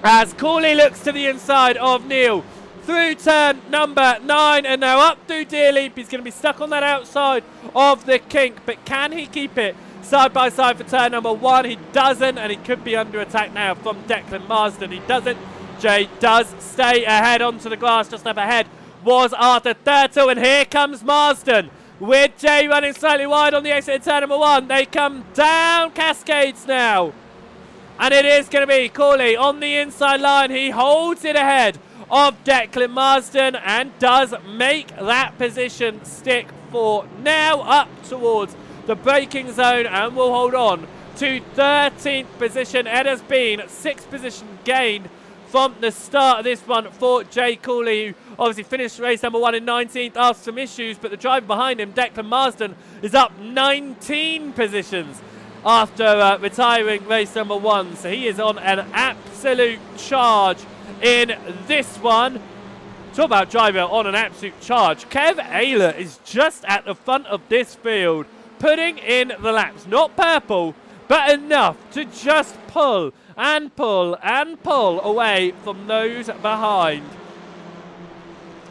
as Cooley looks to the inside of Neal through turn number 9, and now up through Deer Leap. He's going to be stuck on that outside of the kink, but can he keep it side by side for turn number 1? He doesn't, and he could be under attack now from Declan Marsden. He doesn't. Jay does stay ahead onto the grass. Just up ahead was Arthur Thurtle, and here comes Marsden with Jay running slightly wide on the exit of turn number 1. They come down Cascades now, and it is going to be Corley on the inside line. He holds it ahead of Declan Marsden and does make that position stick for now up towards the braking zone, and will hold on to 13th position. It has been 6th position gained from the start of this one for Jay Cooley, who obviously finished race number 1 in 19th after some issues, but the driver behind him, Declan Marsden, is up 19 positions after retiring race number 1. So he is on an absolute charge in this one. Talk about driver on an absolute charge. Kev Ayler is just at the front of this field, putting in the laps. Not purple, but enough to just pull and pull and pull away from those behind.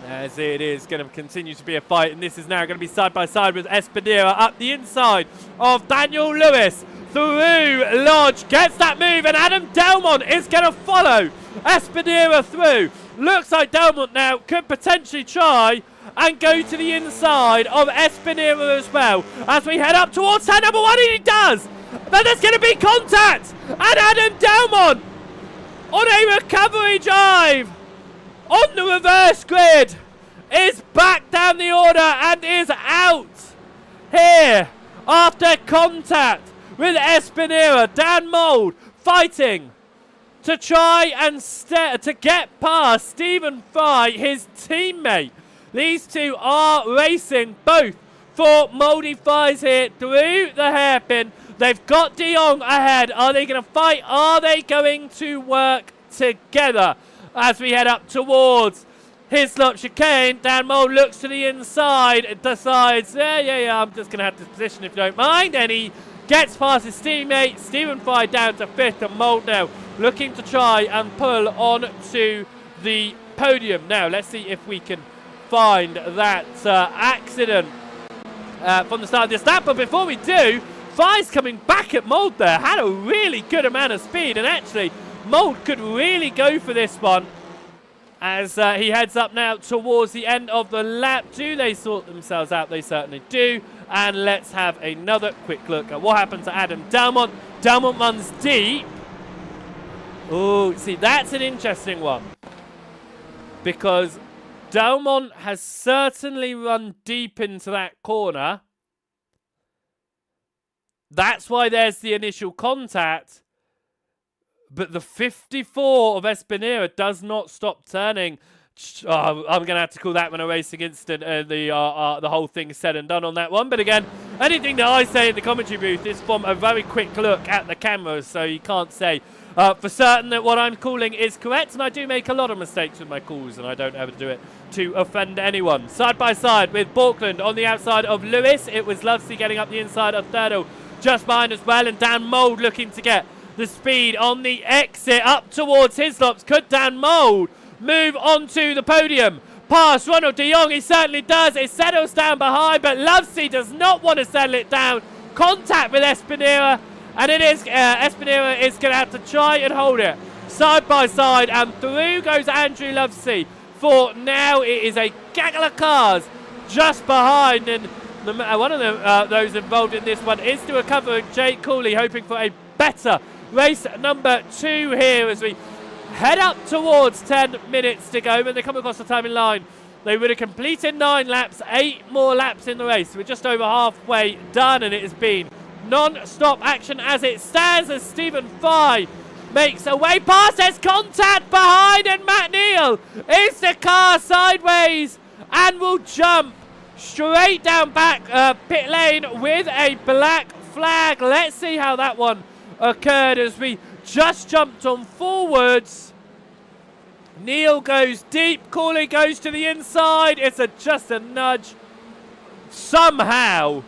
As it is going to continue to be a fight, and this is now going to be side by side with Espinera up the inside of Daniel Lewis through Lodge. Gets that move, and Adam Delmont is going to follow Espinera through. Looks like Delmont now could potentially try and go to the inside of Espinera as well as we head up towards turn number 1, and he does. But there's going to be contact, and Adam Delmont on a recovery drive on the reverse grid is back down the order and is out here after contact with Espinera. Dan Mould fighting to try and to get past Stephen Fry, his teammate. These two are racing both for Mouldy Fries here through the hairpin. They've got De Jong ahead. Are they going to fight? Are they going to work together as we head up towards Hislop chicane? Dan Mould looks to the inside and decides, yeah, I'm just going to have this position if you don't mind. And he gets past his teammate. Stephen Fry down to 5th, and Mould now looking to try and pull on to the podium. Now, let's see if we can find that accident from the start of this lap. But before we do, Fry's coming back at Mould there. Had a really good amount of speed, and actually Mould could really go for this one as he heads up now towards the end of the lap. Do they sort themselves out? They certainly do. And let's have another quick look at what happened to Adam Delmont. Delmont runs deep. Oh, see, that's an interesting one, because Delmont has certainly run deep into that corner. That's why there's the initial contact. But the 54 of Espinera does not stop turning. I'm going to have to call that one a racing incident. The whole thing is said and done on that one. But again, anything that I say in the commentary booth is from a very quick look at the cameras. So you can't say for certain that what I'm calling is correct. And I do make a lot of mistakes with my calls, and I don't ever do it to offend anyone. Side by side with Borkland on the outside of Lewis. It was Lovesey getting up the inside of Thurtle just behind as well. And Dan Mould looking to get the speed on the exit up towards Hislops. Could Dan Mould move on to the podium past Ronald de Jong? He certainly does. It settles down behind, but Lovesey does not want to settle it down. Contact with Espinera, and it is Espinera is going to have to try and hold it side by side, and through goes Andrew Lovesey. For now, it is a gaggle of cars just behind, and one of those involved in this one is to recover Jake Cooley, hoping for a better race number 2 here as we head up towards 10 minutes to go. When they come across the timing line, they would have completed 9 laps, 8 more laps in the race. We're just over halfway done, and it has been non-stop action as it stands, as Stephen Fry makes a way past. There's contact behind, and Matt Neal is the car sideways and will jump straight down back pit lane with a black flag. Let's see how that one occurred as we just jumped on forwards. Neal goes deep. Cooley goes to the inside. It's just a nudge. Somehow,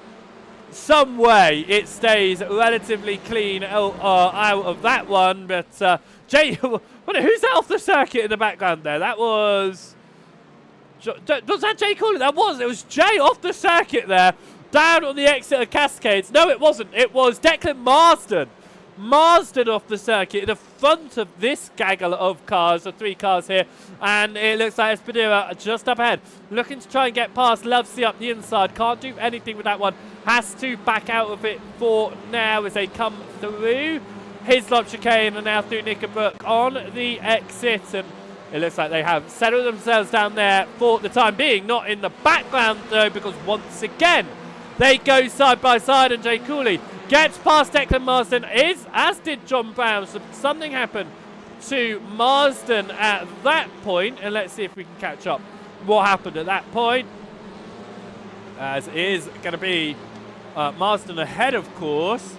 some way, it stays relatively clean out of that one. But Jay, who's that off the circuit in the background there? That was that Jay Cooley? It was Jay off the circuit there, down on the exit of Cascades. No, it wasn't. It was Declan Marsden off the circuit in the front of this gaggle of cars, the 3 cars here, and it looks like Espinera just up ahead, looking to try and get past Lovesey up the inside. Can't do anything with that one, has to back out of it for now as they come through Hislop chicane and now through Knickerbrook on the exit, and it looks like they have settled themselves down there for the time being. Not in the background though, because once again they go side by side, and Jay Cooley gets past Declan Marsden, as did John Brown. So something happened to Marsden at that point, and let's see if we can catch up what happened at that point. As it is going to be Marsden ahead, of course,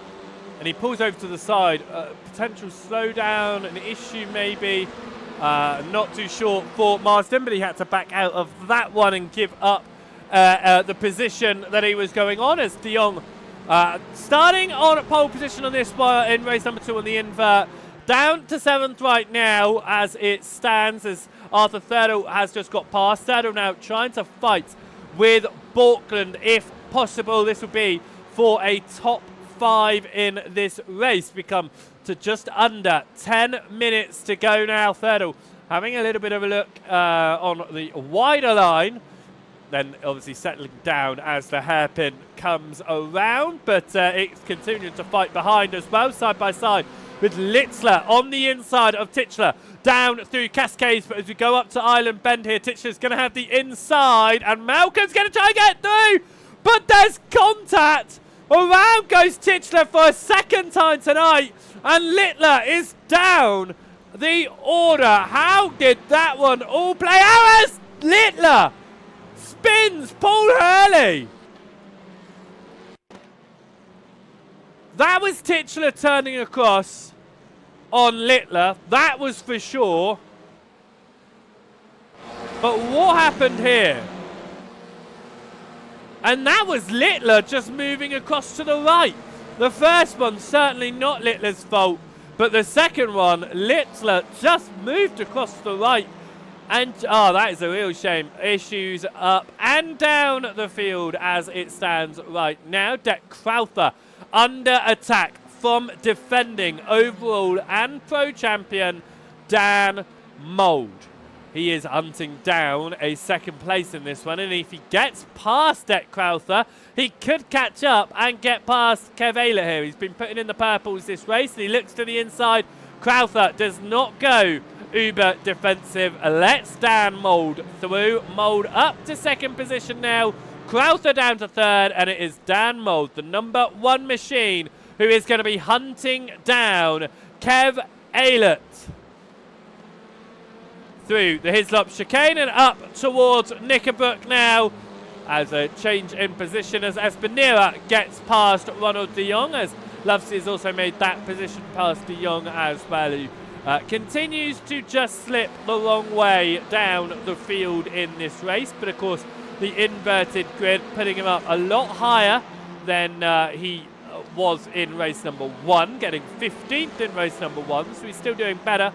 and he pulls over to the side. Potential slowdown, an issue maybe. Not too sure for Marsden, but he had to back out of that one and give up the position that he was going on, as De Jong starting on pole position on this one in race number 2 on the invert, down to 7th right now as it stands, as Arthur Thurtle has just got past. Thurtle now trying to fight with Borkland if possible. This will be for a top 5 in this race. We come to just under 10 minutes to go now. Thurtle having a little bit of a look on the wider line, then obviously settling down as the hairpin comes around, but it's continuing to fight behind as well, side by side with Litzler on the inside of Titchler, down through Cascades. But as we go up to Island Bend here, Titchler's going to have the inside, and Malcolm's going to try and get through, but there's contact. Around goes Titchler for a second time tonight, and Littler is down the order. How did that one all play out as Littler spins Paul Hurley? That was Titchler turning across on Littler. That was for sure. But what happened here? And that was Littler just moving across to the right. The first one, certainly not Littler's fault. But the second one, Littler just moved across to the right. And, oh, that is a real shame. Issues up and down the field as it stands right now. Deck Crowther under attack from defending overall and pro champion Dan Mould. He is hunting down a second place in this one, and if he gets past Deck Crowther, he could catch up and get past Kev Aylett here. He's been putting in the purples this race, and he looks to the inside. Crowther does not go uber defensive. Lets Dan Mould through. Mould up to second position now. Crowther down to third, and it is Dan Mould, the number one machine, who is going to be hunting down Kev Aylett through the Hislop chicane and up towards Knickerbrook now, as a change in position as Espinera gets past Ronald de Jong, as Lovesey has also made that position past de Jong as well, who continues to just slip the wrong way down the field in this race. But of course, the inverted grid putting him up a lot higher than he was in race number 1, getting 15th in race number 1, so he's still doing better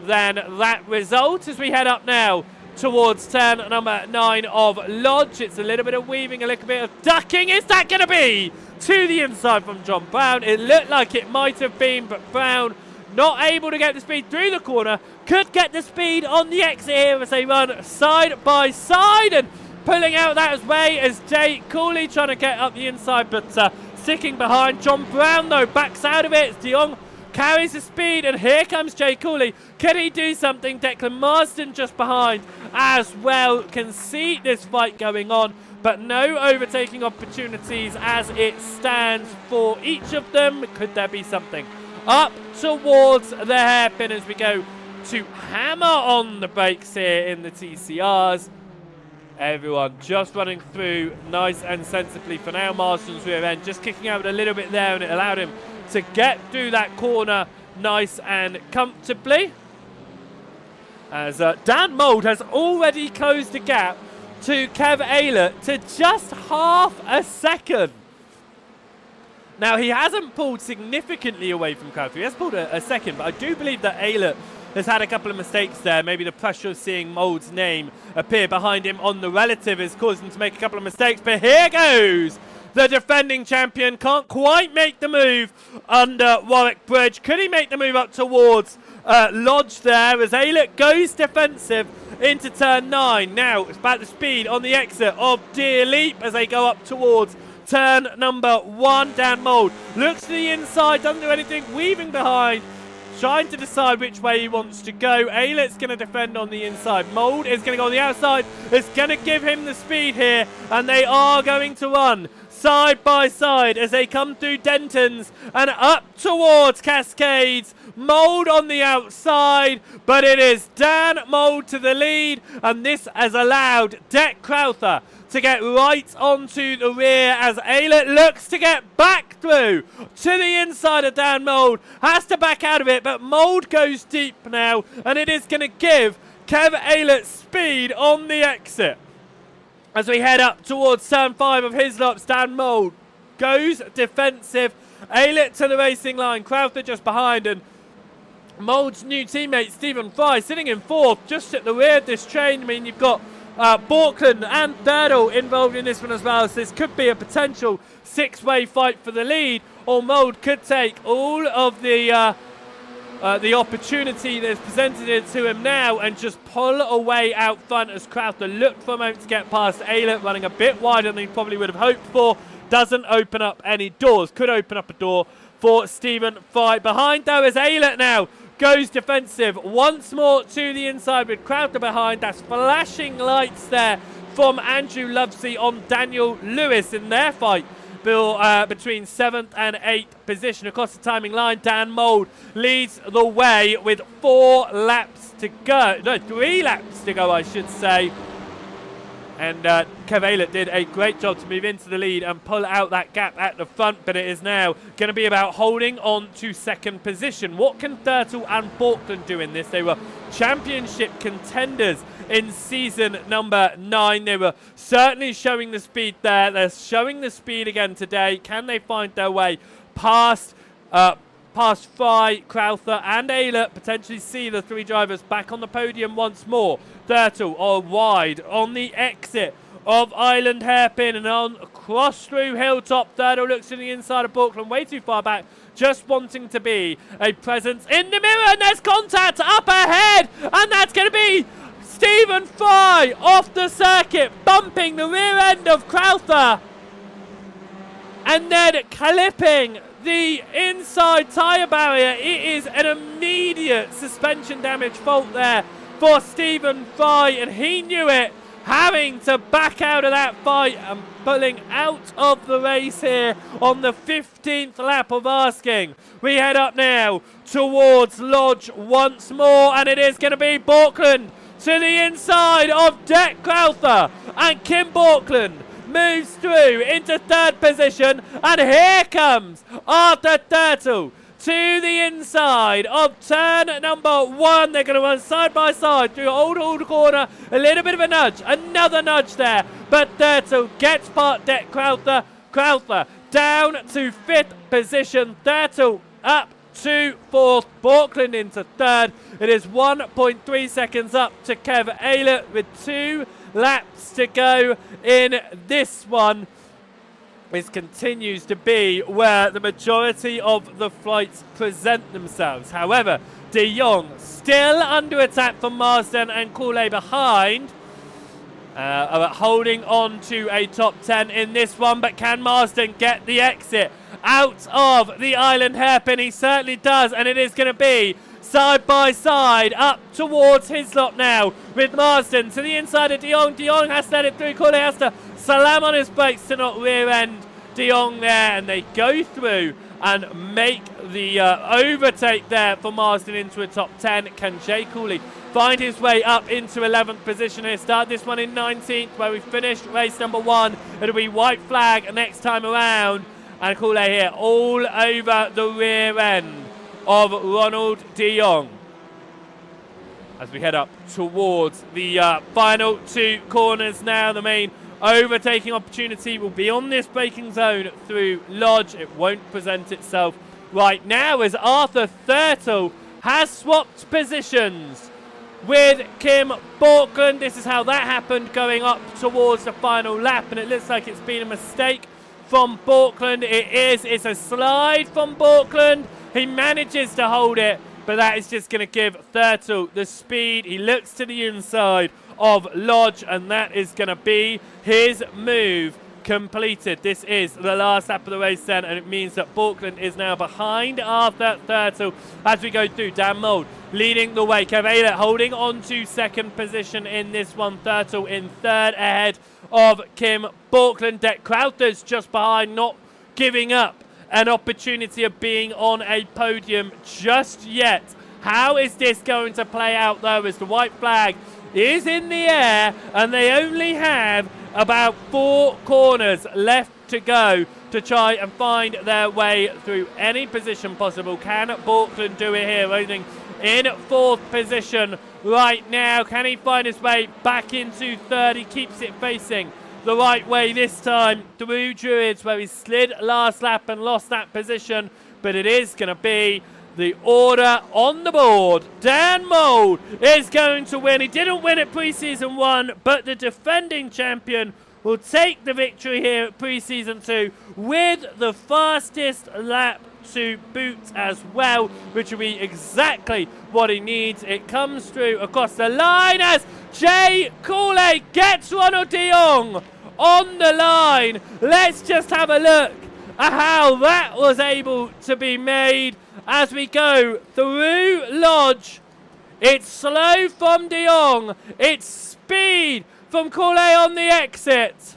than that result as we head up now towards turn number 9 of Lodge. It's a little bit of weaving, a little bit of ducking. Is that going to be to the inside from John Brown? It looked like it might have been, but Brown not able to get the speed through the corner. Could get the speed on the exit here as they run side by side, and pulling out that way as Jay Cooley trying to get up the inside, but sticking behind. John Brown though backs out of it. De Jong carries the speed, and here comes Jay Cooley. Can he do something? Declan Marsden just behind as well. Can see this fight going on, but no overtaking opportunities as it stands for each of them. Could there be something? Up towards the hairpin as we go to hammer on the brakes here in the TCRs. Everyone just running through nice and sensibly for now. Marsden's rear end just kicking out a little bit there, and it allowed him to get through that corner nice and comfortably. As Dan Mould has already closed the gap to Kev Aylett to just half a second. Now, he hasn't pulled significantly away from Crowther. He has pulled a second, but I do believe that Aylett has had a couple of mistakes there. Maybe the pressure of seeing Mould's name appear behind him on the relative has caused him to make a couple of mistakes. But here goes the defending champion. Can't quite make the move under Warwick Bridge. Could he make the move up towards Lodge there as Aylett goes defensive into turn 9. Now it's about the speed on the exit of Deer Leap as they go up towards turn number 1. Dan Mould looks to the inside, doesn't do anything, weaving behind, trying to decide which way he wants to go. Aylett's going to defend on the inside. Mould is going to go on the outside. It's going to give him the speed here, and they are going to run side by side as they come through Denton's and up towards Cascades. Mould on the outside, but it is Dan Mould to the lead, and this has allowed Deck Crowther to get right onto the rear as Aylett looks to get back through to the inside of Dan Mould. Has to back out of it, but Mould goes deep now, and it is going to give Kev Aylett speed on the exit. As we head up towards turn 5 of Hislop's, Dan Mould goes defensive. Aylett to the racing line, Crowther just behind, and Mould's new teammate Stephen Fry sitting in 4th, just at the rear of this train. I mean, you've got Borkland and Thirdle involved in this one as well, so this could be a potential 6-way fight for the lead, or Mould could take all of the opportunity that's presented to him now and just pull away out front as Crowther looked for a moment to get past Aylett, running a bit wider than he probably would have hoped for. Doesn't open up any doors. Could open up a door for Stephen Fry. Behind though is Aylett now. Goes defensive once more to the inside with Crowther behind. That's flashing lights there from Andrew Lovesey on Daniel Lewis in their fight between 7th and 8th position. Across the timing line, Dan Mould leads the way with 4 laps to go. No, 3 laps to go, I should say. And Kev Aylett did a great job to move into the lead and pull out that gap at the front, but it is now going to be about holding on to 2nd position. What can Thurtle and Borkland do in this? They were championship contenders in season number 9. They were certainly showing the speed there. They're showing the speed again today. Can they find their way past Fry, Crowther and Aylett, potentially see the 3 drivers back on the podium once more? Thurtle are wide on the exit of Island Hairpin and on across through Hilltop. Thurtle looks to the inside of Borkland, way too far back, just wanting to be a presence in the mirror, and there's contact up ahead, and that's going to be Stephen Fry off the circuit, bumping the rear end of Crowther, and then clipping the inside tyre barrier. It is an immediate suspension damage fault there for Stephen Fry, and he knew it, having to back out of that fight and pulling out of the race here on the 15th lap of asking. We head up now towards Lodge once more, and it is going to be Borkland to the inside of Dec Crowther, and Kim Borkland moves through into 3rd position, and here comes Arthur Thurtle to the inside of turn number 1. They're going to run side by side through Old corner. A little bit of a nudge, another nudge there, but Thurtle gets past Dec Crowther. Crowther down to 5th position. Thurtle up to 4th. Borkland into 3rd. It is 1.3 seconds up to Kev Aylett with 2 laps to go in this one. This continues to be where the majority of the flights present themselves. However, De Jong still under attack from Marsden and Cooley behind. Holding on to a top 10 in this one, but can Marsden get the exit out of the Island Hairpin? He certainly does, and it is going to be side by side up towards Hislop now with Marsden to the inside of De Jong. De Jong has to let it through. Cooley has to slam on his brakes to not rear end De Jong there, and they go through and make the overtake there for Marsden into a top 10. Can Jay Cooley find his way up into 11th position and start this one in 19th, where we finished race number 1? It'll be white flag next time around, and Cooley here all over the rear end of Ronald De Jong as we head up towards the final 2 corners now. The main overtaking opportunity will be on this braking zone through Lodge. It won't present itself right now as Arthur Thurtle has swapped positions with Kim Borkland. This is how that happened going up towards the final lap, and it looks like it's been a mistake from Borkland. It's a slide from Borkland. He manages to hold it, but that is just going to give Thurtle the speed. He looks to the inside of Lodge, and that is going to be his move completed. This is the last lap of the race then, and it means that Borkland is now behind Arthur Thurtle as we go through. Dan Mould leading the way. Kev Aylett holding on to 2nd position in this one. Thurtle in 3rd ahead of Kim Borkland. Dec Crowther's just behind, not giving up an opportunity of being on a podium just yet. How is this going to play out though, as the white flag is in the air and they only have about 4 corners left to go to try and find their way through any position possible? Can Borkland do it here, running in 4th position right now? Can he find his way back into 3rd? He keeps it facing the right way this time through Jerez, where he slid last lap and lost that position, but it is going to be the order on the board. Dan Mould is going to win. He didn't win at pre-season 1, but the defending champion will take the victory here at pre-season 2 with the fastest lap to boot as well, which will be exactly what he needs. It comes through across the line as Jay Cooley gets Ronald De Jong on the line. Let's just have a look at how that was able to be made as we go through Lodge. It's slow from De Jong. It's speed from Cooley on the exit.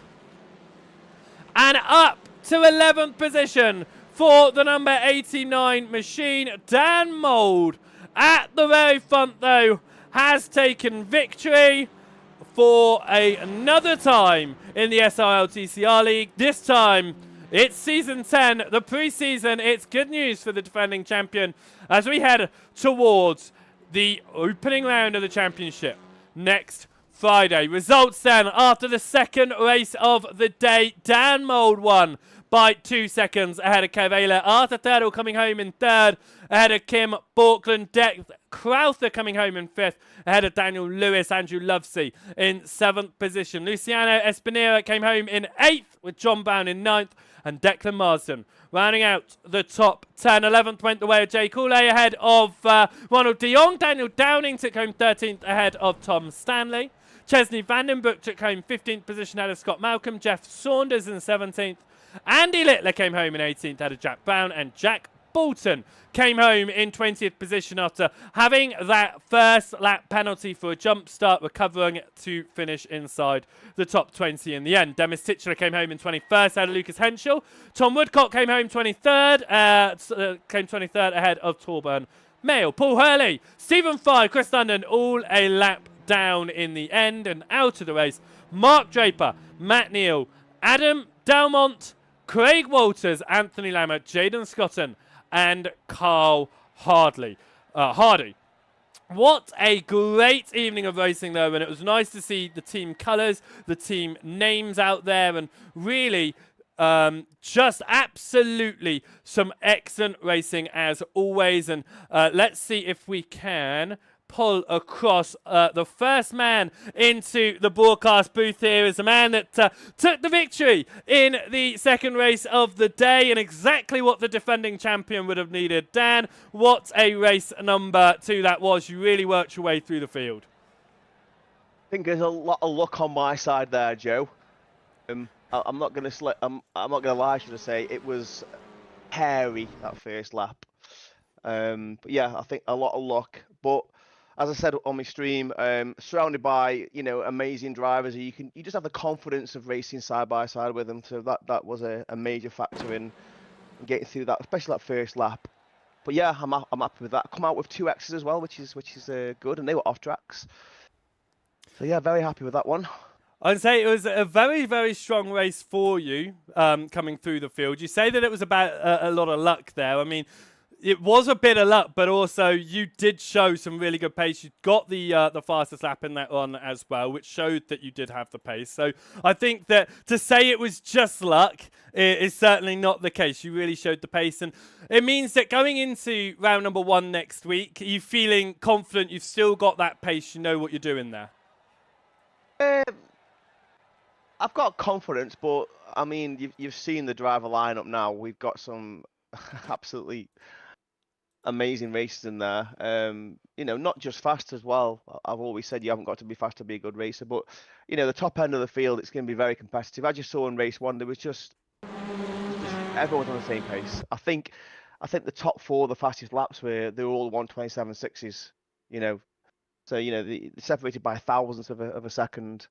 And up to 11th position for the number 89 machine. Dan Mould at the very front, though, has taken victory for another time in the SRL TCR League. This time, it's Season 10, the pre-season. It's good news for the defending champion as we head towards the opening round of the championship next Friday. Results then, after the second race of the day, Dan Mould won by 2 seconds ahead of Kavela. Arthur Turtle coming home in third ahead of Kim Borkland. Deck Crowther coming home in fifth ahead of Daniel Lewis. Andrew Lovesey in seventh position. Luciano Espinera came home in eighth with John Brown in ninth. And Declan Marsden rounding out the top 10. 11th went the way of Jay Cooley ahead of Ronald de Jong. Daniel Downing took home 13th ahead of Tom Stanley. Chesney Vandenbroek took home 15th position ahead of Scott Malcolm. Jeff Saunders in 17th. Andy Littler came home in 18th ahead of Jack Brown. And Jack Bolton came home in 20th position after having that first lap penalty for a jump start, recovering to finish inside the top 20 in the end. Demis Titcheler came home in 21st ahead of Lucas Henschel. Tom Woodcock came home 23rd, ahead of Torburn Mail. Paul Hurley, Stephen Fry, Chris London, all a lap down in the end and out of the race. Mark Draper, Matt Neal, Adam Dalmont, Craig Walters, Anthony Lambert, Jaden Scotton, and Carl Hardy. What a great evening of racing, though, and it was nice to see the team colours, the team names out there, and really just absolutely some excellent racing as always. And let's see if we can pull across the first man into the broadcast booth. Here is a man that took the victory in the second race of the day, and exactly what the defending champion would have needed. Dan, what a race number 2 that was. You really worked your way through the field. I think there's a lot of luck on my side there, Joe. I'm not going to I'm not going to lie, should I say. It was hairy, that first lap. But yeah, I think a lot of luck. But as I said on my stream, surrounded by amazing drivers, you just have the confidence of racing side by side with them. So that was a major factor in getting through that, especially that first lap. But yeah, I'm happy with that. Come out with 2 X's as well, which is good, and they were off tracks. So yeah, very happy with that one. I'd say it was a very, very strong race for you coming through the field. You say that it was about a lot of luck there. I mean, it was a bit of luck, but also you did show some really good pace. You got the fastest lap in that one as well, which showed that you did have the pace. So I think that to say it was just luck is certainly not the case. You really showed the pace, and it means that going into round number 1 next week, are you feeling confident? You've still got that pace. You know what you're doing there. I've got confidence, but I mean, you've seen the driver lineup now. We've got some absolutely amazing races in there. Not just fast as well. I've always said you haven't got to be fast to be a good racer, but the top end of the field, it's going to be very competitive. As you saw in race 1, there was just everyone was on the same pace. I think the top 4, the fastest laps they were all 1:27.6s. So they separated by thousandths of a second.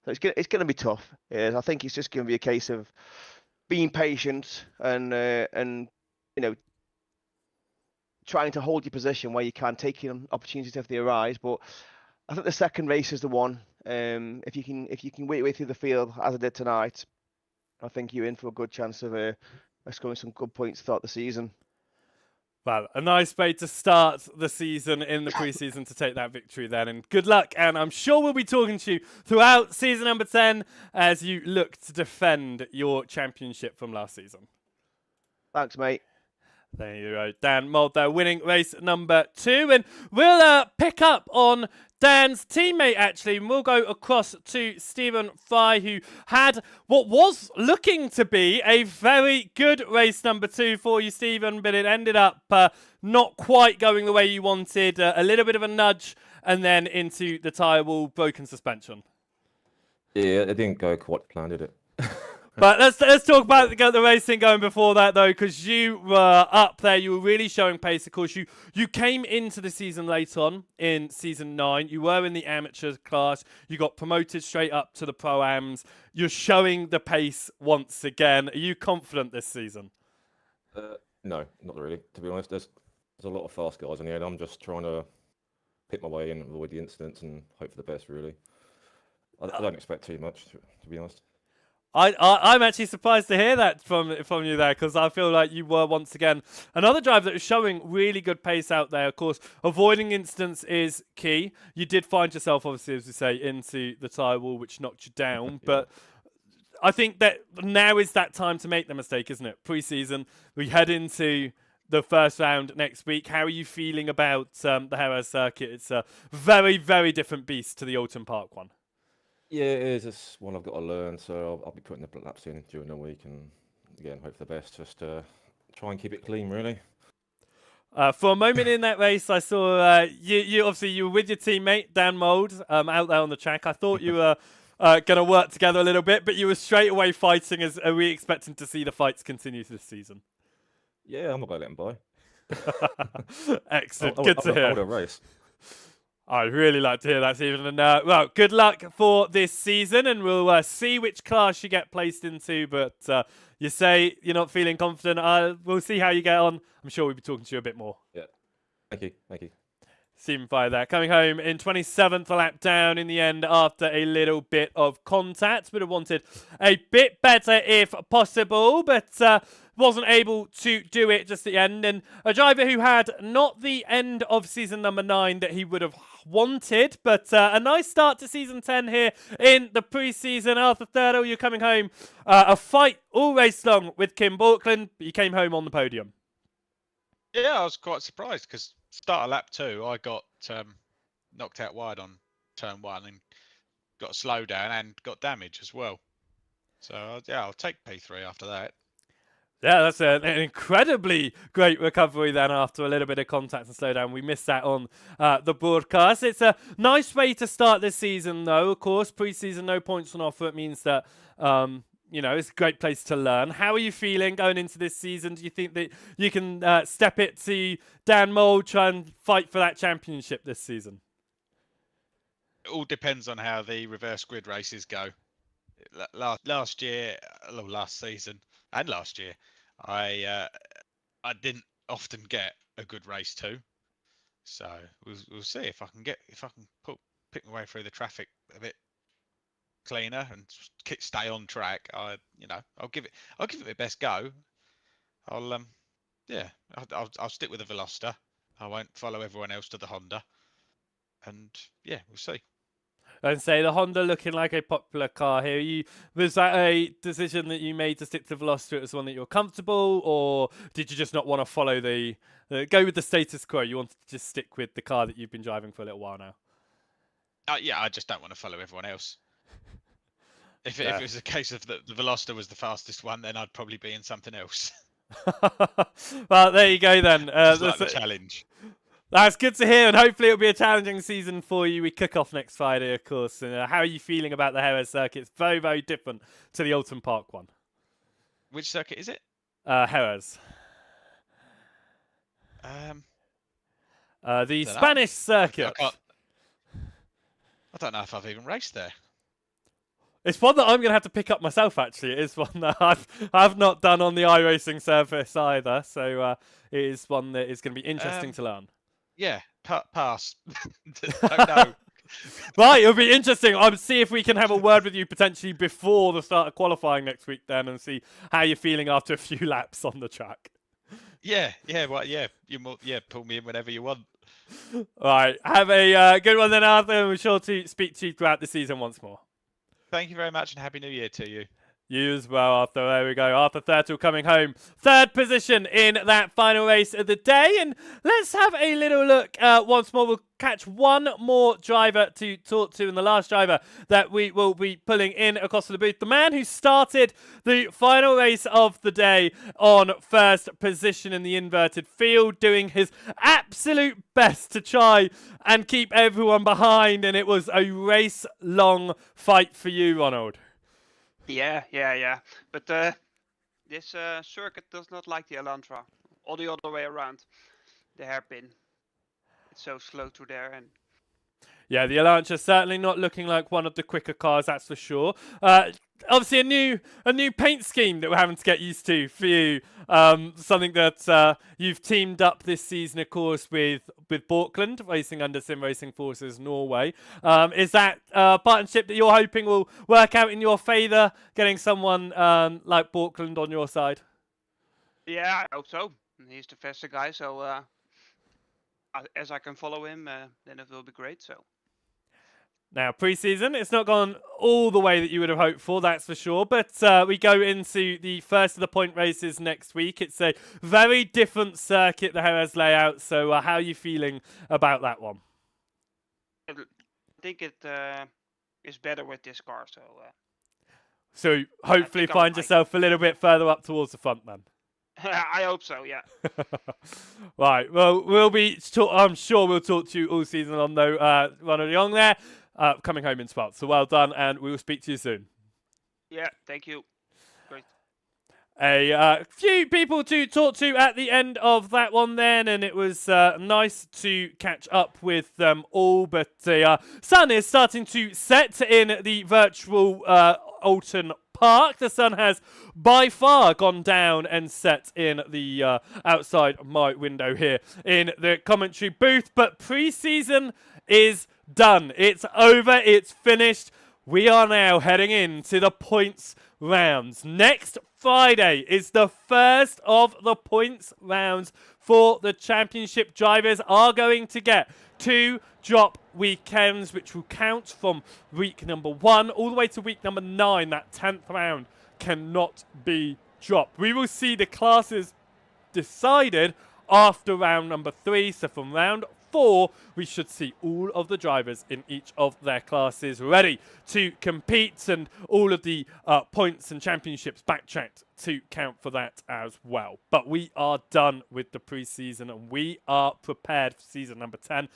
So it's going to be tough. I think it's just going to be a case of being patient and trying to hold your position where you can, taking opportunities if they arise. But I think the second race is the one. If you can work your way through the field as I did tonight, I think you're in for a good chance of scoring some good points throughout the season. Well, a nice way to start the season in the preseason to take that victory then. And good luck, and I'm sure we'll be talking to you throughout season number 10 as you look to defend your championship from last season. Thanks, mate. There you go. Dan Mould there winning race number 2. And we'll pick up on Dan's teammate, actually, and we'll go across to Stephen Fry, who had what was looking to be a very good race number 2 for you, Stephen, but it ended up not quite going the way you wanted. A little bit of a nudge, and then into the tyre wall, broken suspension. Yeah, it didn't go quite planned, did it? But let's talk about the racing going before that, though, because you were up there. You were really showing pace. Of course, you came into the season late on in season 9. You were in the amateur class. You got promoted straight up to the pro-ams. You're showing the pace once again. Are you confident this season? No, not really. To be honest, there's a lot of fast guys in the end. I'm just trying to pick my way in, avoid the incidents, and hope for the best. Really, I don't expect too much, to be honest. I'm actually surprised to hear that from you there, because I feel like you were once again another driver that was showing really good pace out there. Of course, avoiding incidents is key. You did find yourself, obviously, as we say, into the tyre wall, which knocked you down, Yeah. but I think that now is that time to make the mistake, isn't it? Pre-season, we head into the first round next week. How are you feeling about the Jerez circuit? It's a very, very different beast to the Oulton Park one. Yeah, it is. It's one I've got to learn, so I'll be putting the laps in during the week, and again, hope for the best. Just try and keep it clean, really. For a moment in that race, I saw you obviously you were with your teammate Dan Mould out there on the track. I thought you were going to work together a little bit, but you were straight away fighting. Are we expecting to see the fights continue this season? Yeah, I'm not going to let him by. Excellent. Good to hear. I would have race. I'd really like to hear that, Stephen. And well, good luck for this season, and we'll see which class you get placed into. But you say you're not feeling confident. We'll see how you get on. I'm sure we'll be talking to you a bit more. Yeah. Thank you. Thank you. Stephen Fire there, coming home in 27th lap down in the end after a little bit of contact. Would have wanted a bit better if possible, but wasn't able to do it just at the end. And a driver who had not the end of season number 9 that he would have wanted, but a nice start to season 10 here in the pre-season. Arthur Thurtle, you're coming home. A fight all race long with Kim Borkland, but you came home on the podium. Yeah, I was quite surprised because start of lap 2, I got knocked out wide on turn 1 and got a slowdown and got damage as well. So yeah, I'll take P3 after that. Yeah, that's an incredibly great recovery then after a little bit of contact and slowdown. We missed that on the broadcast. It's a nice way to start this season, though. Of course, pre-season, no points on offer. It means that, it's a great place to learn. How are you feeling going into this season? Do you think that you can step it to Dan Mould, try and fight for that championship this season? It all depends on how the reverse grid races go. Last season and last year, I didn't often get a good race 2, so we'll see if I can pick my way through the traffic a bit cleaner and stay on track. I'll give it my best go. I'll stick with the Veloster. I won't follow everyone else to the Honda, and yeah, we'll see. And say the Honda looking like a popular car here. Was that a decision that you made to stick to Veloster? It was one that you were comfortable, or did you just not want to follow go with the status quo? You wanted to just stick with the car that you've been driving for a little while now? Yeah, I just don't want to follow everyone else. If it was a case of the Veloster was the fastest one, then I'd probably be in something else. Well, there you go then. Like the challenge. That's good to hear, and hopefully it'll be a challenging season for you. We kick off next Friday, of course. And how are you feeling about the Jerez circuit? It's very, very different to the Oulton Park one. Which circuit is it? Jerez. The Spanish circuit. I don't know if I've even raced there. It's one that I'm going to have to pick up myself, actually. It is one that I've not done on the iRacing service either. So it is one that is going to be interesting to learn. Yeah, pass. Don't know. Right, it'll be interesting. I'll see if we can have a word with you potentially before the start of qualifying next week then, and see how you're feeling after a few laps on the track. Yeah. Pull me in whenever you want. All right, have a good one then, Arthur, and we're sure to speak to you throughout the season once more. Thank you very much, and Happy New Year to you. You as well, Arthur. There we go. Arthur Thurtle coming home. 3rd position in that final race of the day. And let's have a little look once more. We'll catch one more driver to talk to, and the last driver that we will be pulling in across to the booth. The man who started the final race of the day on 1st position in the inverted field, doing his absolute best to try and keep everyone behind. And it was a race-long fight for you, Ronald. Yeah. But this circuit does not like the Elantra, or the other way around. The hairpin. It's so slow through there, and Yeah, the Elantra certainly not looking like one of the quicker cars, that's for sure. Obviously, a new paint scheme that we're having to get used to for you. Something that you've teamed up this season, of course, with Borkland, racing under Sim Racing Forces Norway. Is that a partnership that you're hoping will work out in your favour, getting someone like Borkland on your side? yeah, I hope so. He's the faster guy, so as I can follow him, then it will be great. So. Now, pre-season, it's not gone all the way that you would have hoped for, that's for sure. But we go into the first of the point races next week. It's a very different circuit, the Jerez layout. So how are you feeling about that one? I think it is better with this car. So hopefully think I find like yourself a little bit further up towards the front then. I hope so. Yeah. Right. Well, I'm sure we'll talk to you all season long, though. Ronald Young there. Coming home in spots. So well done, and we will speak to you soon. Yeah, thank you. Great. A few people to talk to at the end of that one then, and it was nice to catch up with them all, but the sun is starting to set in the virtual Oulton Park. The sun has by far gone down and set in the outside my window here in the commentary booth, but pre-season is done. It's over. It's finished. We are now heading into the points rounds. Next Friday is the first of the points rounds for the championship. Drivers are going to get 2 drop weekends, which will count from week number 1 all the way to week number 9. That 10th round cannot be dropped. We will see the classes decided after round number 3. So from round 4, we should see all of the drivers in each of their classes ready to compete, and all of the points and championships backtracked to count for that as well. But we are done with the pre-season, and we are prepared for season number 10.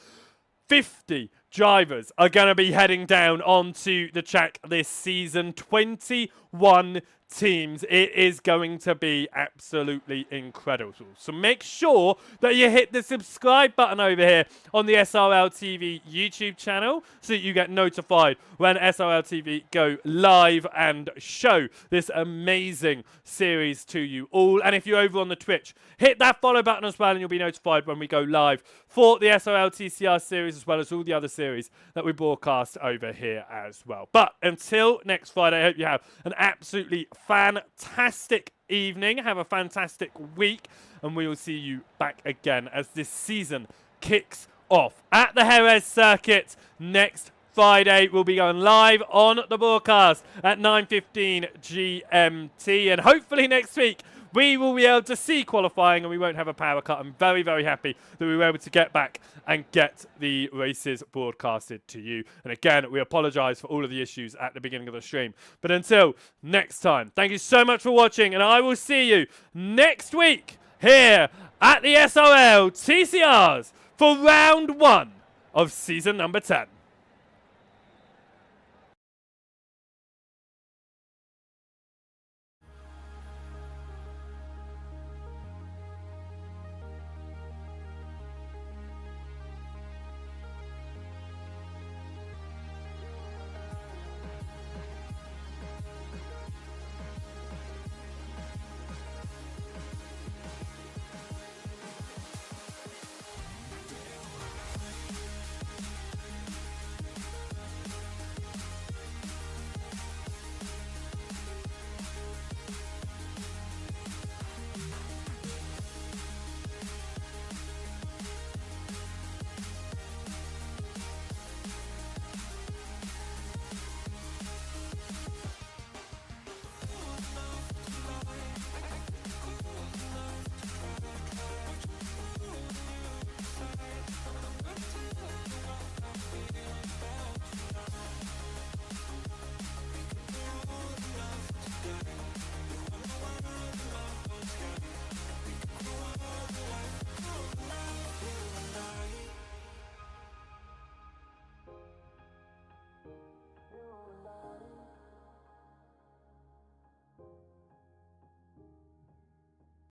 50 drivers are going to be heading down onto the track this season. 21 teams. It is going to be absolutely incredible. So make sure that you hit the subscribe button over here on the SRL TV YouTube channel so that you get notified when SRL TV go live and show this amazing series to you all. And if you're over on the Twitch, hit that follow button as well and you'll be notified when we go live for the SRL TCR series as well as all the other series that we broadcast over here as well. But until next Friday, I hope you have an absolutely fantastic evening. Have a fantastic week, and we will see you back again as this season kicks off at the Jerez circuit next Friday. We'll be going live on the broadcast at 9:15 GMT, and hopefully next week we will be able to see qualifying and we won't have a power cut. I'm very, very happy that we were able to get back and get the races broadcasted to you. And again, we apologise for all of the issues at the beginning of the stream. But until next time, thank you so much for watching, and I will see you next week here at the SRL TCRs for round 1 of season number 10.